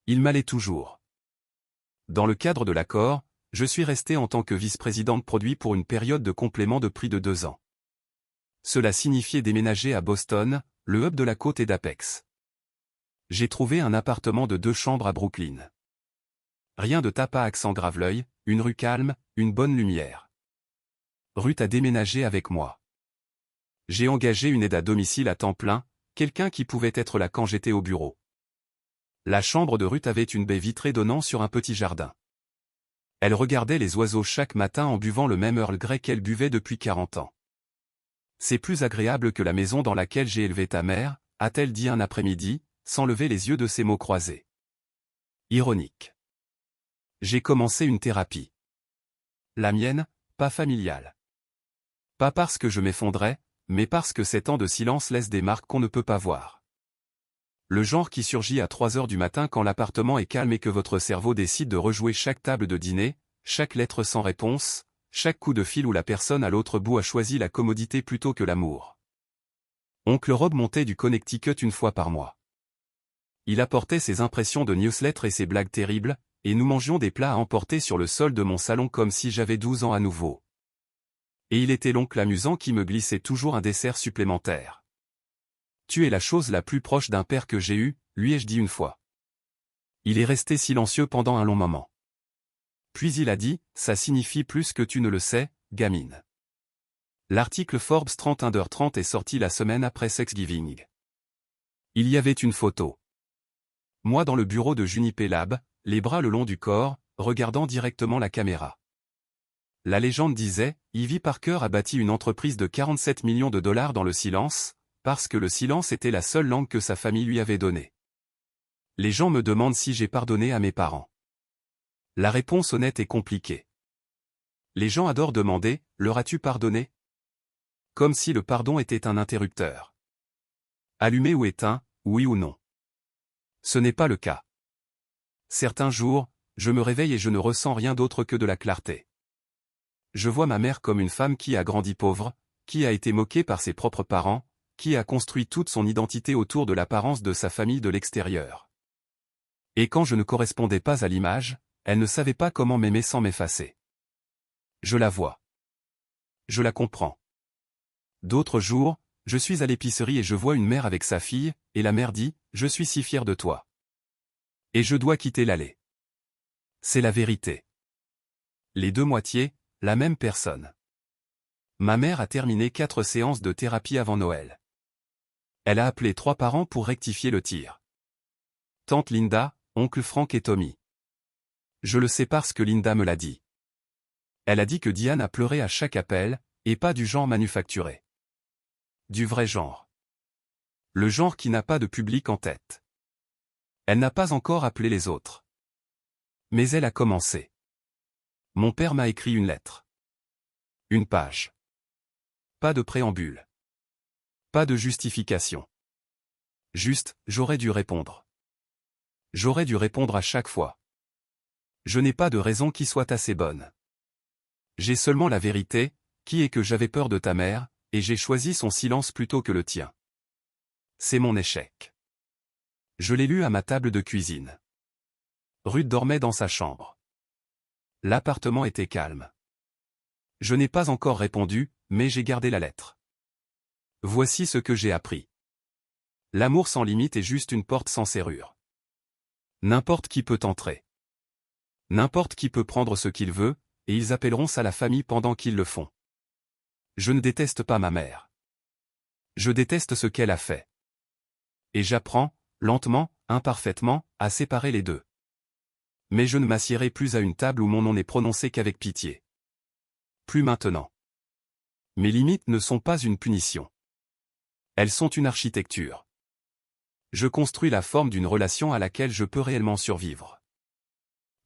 Il m'allait toujours. Dans le cadre de l'accord, je suis resté en tant que vice-président de produit pour une période de complément de prix de 2 ans. Cela signifiait déménager à Boston, le hub de la côte et d'Apex. J'ai trouvé un appartement de 2 chambres à Brooklyn. Rien de tape à accent Graveleuil, une rue calme, une bonne lumière. Ruth a déménagé avec moi. J'ai engagé une aide à domicile à temps plein, quelqu'un qui pouvait être là quand j'étais au bureau. La chambre de Ruth avait une baie vitrée donnant sur un petit jardin. Elle regardait les oiseaux chaque matin en buvant le même Earl Grey qu'elle buvait depuis 40 ans. C'est plus agréable que la maison dans laquelle j'ai élevé ta mère, a-t-elle dit un après-midi, sans lever les yeux de ses mots croisés. Ironique. J'ai commencé une thérapie. La mienne, pas familiale. Pas parce que je m'effondrais, mais parce que ces temps de silence laissent des marques qu'on ne peut pas voir. Le genre qui surgit à 3 heures du matin quand l'appartement est calme et que votre cerveau décide de rejouer chaque table de dîner, chaque lettre sans réponse, chaque coup de fil où la personne à l'autre bout a choisi la commodité plutôt que l'amour. Oncle Rob montait du Connecticut une fois par mois. Il apportait ses impressions de newsletter et ses blagues terribles, et nous mangions des plats à emporter sur le sol de mon salon comme si j'avais 12 ans à nouveau. Et il était l'oncle amusant qui me glissait toujours un dessert supplémentaire. Tu es la chose la plus proche d'un père que j'ai eu, lui ai-je dit une fois. Il est resté silencieux pendant un long moment. Puis il a dit, ça signifie plus que tu ne le sais, gamine. L'article Forbes 30 est sorti la semaine après Thanksgiving. Il y avait une photo. Moi dans le bureau de Juniper Lab, les bras le long du corps, regardant directement la caméra. La légende disait, Ivy Parker a bâti une entreprise de 47 millions de dollars dans le silence, parce que le silence était la seule langue que sa famille lui avait donnée. Les gens me demandent si j'ai pardonné à mes parents. La réponse honnête est compliquée. Les gens adorent demander, leur as-tu pardonné? Comme si le pardon était un interrupteur. Allumé ou éteint, oui ou non. Ce n'est pas le cas. Certains jours, je me réveille et je ne ressens rien d'autre que de la clarté. Je vois ma mère comme une femme qui a grandi pauvre, qui a été moquée par ses propres parents, qui a construit toute son identité autour de l'apparence de sa famille de l'extérieur. Et quand je ne correspondais pas à l'image, elle ne savait pas comment m'aimer sans m'effacer. Je la vois. Je la comprends. D'autres jours, je suis à l'épicerie et je vois une mère avec sa fille, et la mère dit, « Je suis si fière de toi. » Et je dois quitter l'allée. C'est la vérité. Les deux moitiés, la même personne. Ma mère a terminé 4 séances de thérapie avant Noël. Elle a appelé 3 parents pour rectifier le tir. Tante Linda, oncle Frank et Tommy. Je le sais parce que Linda me l'a dit. Elle a dit que Diane a pleuré à chaque appel, et pas du genre manufacturé. Du vrai genre. Le genre qui n'a pas de public en tête. Elle n'a pas encore appelé les autres. Mais elle a commencé. Mon père m'a écrit une lettre. Une page. Pas de préambule. Pas de justification. Juste, j'aurais dû répondre. J'aurais dû répondre à chaque fois. Je n'ai pas de raison qui soit assez bonne. J'ai seulement la vérité, qui est que j'avais peur de ta mère, et j'ai choisi son silence plutôt que le tien. C'est mon échec. Je l'ai lu à ma table de cuisine. Ruth dormait dans sa chambre. L'appartement était calme. Je n'ai pas encore répondu, mais j'ai gardé la lettre. Voici ce que j'ai appris. L'amour sans limite est juste une porte sans serrure. N'importe qui peut entrer. N'importe qui peut prendre ce qu'il veut, et ils appelleront ça la famille pendant qu'ils le font. Je ne déteste pas ma mère. Je déteste ce qu'elle a fait. Et j'apprends, lentement, imparfaitement, à séparer les deux. Mais je ne m'assiérai plus à une table où mon nom n'est prononcé qu'avec pitié. Plus maintenant. Mes limites ne sont pas une punition. Elles sont une architecture. Je construis la forme d'une relation à laquelle je peux réellement survivre.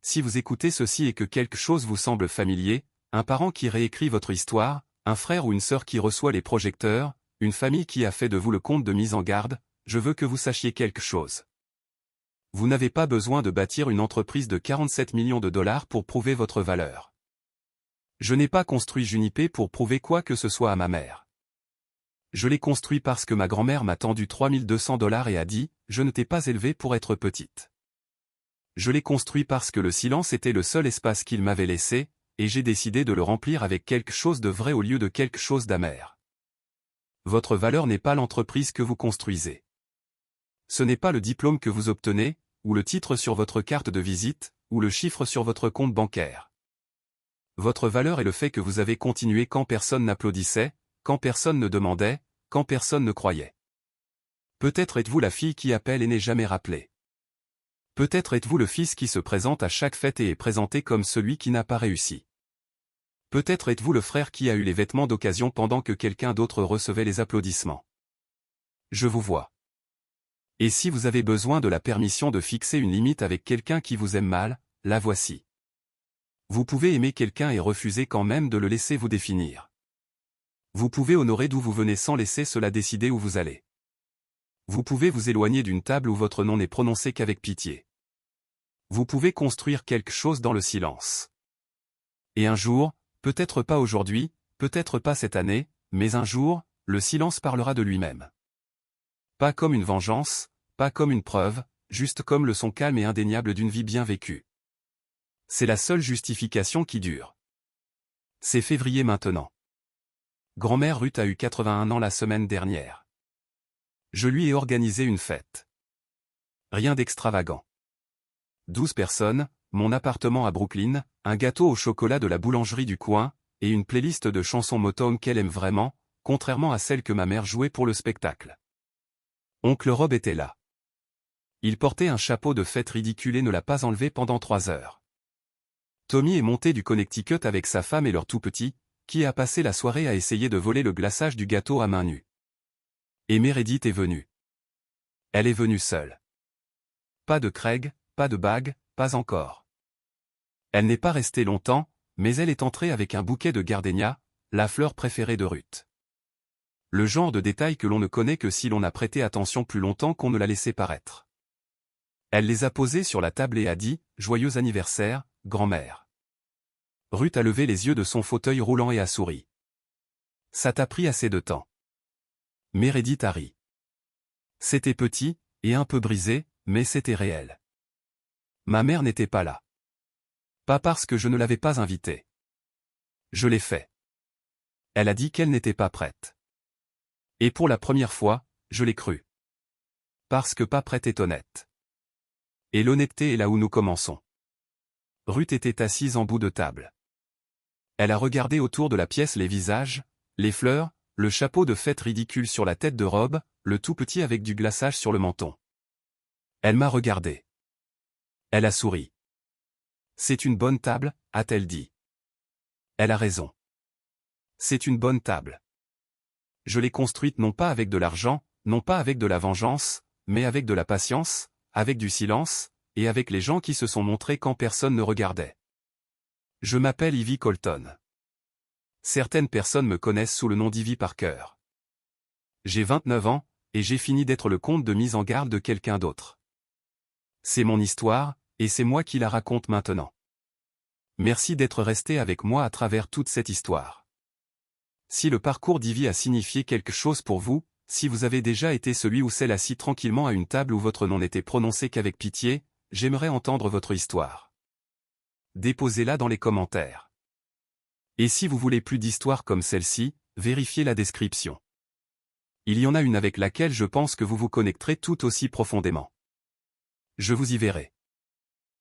Si vous écoutez ceci et que quelque chose vous semble familier, un parent qui réécrit votre histoire, un frère ou une sœur qui reçoit les projecteurs, une famille qui a fait de vous le conte de mise en garde, je veux que vous sachiez quelque chose. Vous n'avez pas besoin de bâtir une entreprise de 47 millions de dollars pour prouver votre valeur. Je n'ai pas construit Junipé pour prouver quoi que ce soit à ma mère. Je l'ai construit parce que ma grand-mère m'a tendu $3200 et a dit « Je ne t'ai pas élevée pour être petite ». Je l'ai construit parce que le silence était le seul espace qu'il m'avait laissé, et j'ai décidé de le remplir avec quelque chose de vrai au lieu de quelque chose d'amer. Votre valeur n'est pas l'entreprise que vous construisez. Ce n'est pas le diplôme que vous obtenez, ou le titre sur votre carte de visite, ou le chiffre sur votre compte bancaire. Votre valeur est le fait que vous avez continué quand personne n'applaudissait, quand personne ne demandait, quand personne ne croyait. Peut-être êtes-vous la fille qui appelle et n'est jamais rappelée. Peut-être êtes-vous le fils qui se présente à chaque fête et est présenté comme celui qui n'a pas réussi. Peut-être êtes-vous le frère qui a eu les vêtements d'occasion pendant que quelqu'un d'autre recevait les applaudissements. Je vous vois. Et si vous avez besoin de la permission de fixer une limite avec quelqu'un qui vous aime mal, la voici. Vous pouvez aimer quelqu'un et refuser quand même de le laisser vous définir. Vous pouvez honorer d'où vous venez sans laisser cela décider où vous allez. Vous pouvez vous éloigner d'une table où votre nom n'est prononcé qu'avec pitié. Vous pouvez construire quelque chose dans le silence. Et un jour, peut-être pas aujourd'hui, peut-être pas cette année, mais un jour, le silence parlera de lui-même. Pas comme une vengeance, pas comme une preuve, juste comme le son calme et indéniable d'une vie bien vécue. C'est la seule justification qui dure. C'est février maintenant. Grand-mère Ruth a eu 81 ans la semaine dernière. Je lui ai organisé une fête. Rien d'extravagant. 12 personnes, mon appartement à Brooklyn, un gâteau au chocolat de la boulangerie du coin, et une playlist de chansons Motown qu'elle aime vraiment, contrairement à celle que ma mère jouait pour le spectacle. Oncle Rob était là. Il portait un chapeau de fête ridicule et ne l'a pas enlevé pendant 3 heures. Tommy est monté du Connecticut avec sa femme et leur tout petit, qui a passé la soirée à essayer de voler le glaçage du gâteau à main nue. Et Meredith est venue. Elle est venue seule. Pas de Craig, pas de bague, pas encore. Elle n'est pas restée longtemps, mais elle est entrée avec un bouquet de gardénia, la fleur préférée de Ruth. Le genre de détail que l'on ne connaît que si l'on a prêté attention plus longtemps qu'on ne l'a laissé paraître. Elle les a posés sur la table et a dit « Joyeux anniversaire, grand-mère ». Ruth a levé les yeux de son fauteuil roulant et a souri. « Ça t'a pris assez de temps. » Meredith a ri. C'était petit, et un peu brisé, mais c'était réel. Ma mère n'était pas là. Pas parce que je ne l'avais pas invitée. Je l'ai fait. Elle a dit qu'elle n'était pas prête. Et pour la première fois, je l'ai cru. Parce que pas prête est honnête. Et l'honnêteté est là où nous commençons. Ruth était assise en bout de table. Elle a regardé autour de la pièce les visages, les fleurs, le chapeau de fête ridicule sur la tête de Rob, le tout petit avec du glaçage sur le menton. Elle m'a regardé. Elle a souri. C'est une bonne table, a-t-elle dit. Elle a raison. C'est une bonne table. Je l'ai construite non pas avec de l'argent, non pas avec de la vengeance, mais avec de la patience, avec du silence, et avec les gens qui se sont montrés quand personne ne regardait. Je m'appelle Ivy Colton. Certaines personnes me connaissent sous le nom d'Ivy Parker. J'ai 29 ans, et j'ai fini d'être le comte de mise en garde de quelqu'un d'autre. C'est mon histoire, et c'est moi qui la raconte maintenant. Merci d'être resté avec moi à travers toute cette histoire. Si le parcours d'Ivy a signifié quelque chose pour vous, si vous avez déjà été celui ou celle assis tranquillement à une table où votre nom n'était prononcé qu'avec pitié, j'aimerais entendre votre histoire. Déposez-la dans les commentaires. Et si vous voulez plus d'histoires comme celle-ci, vérifiez la description. Il y en a une avec laquelle je pense que vous vous connecterez tout aussi profondément. Je vous y verrai.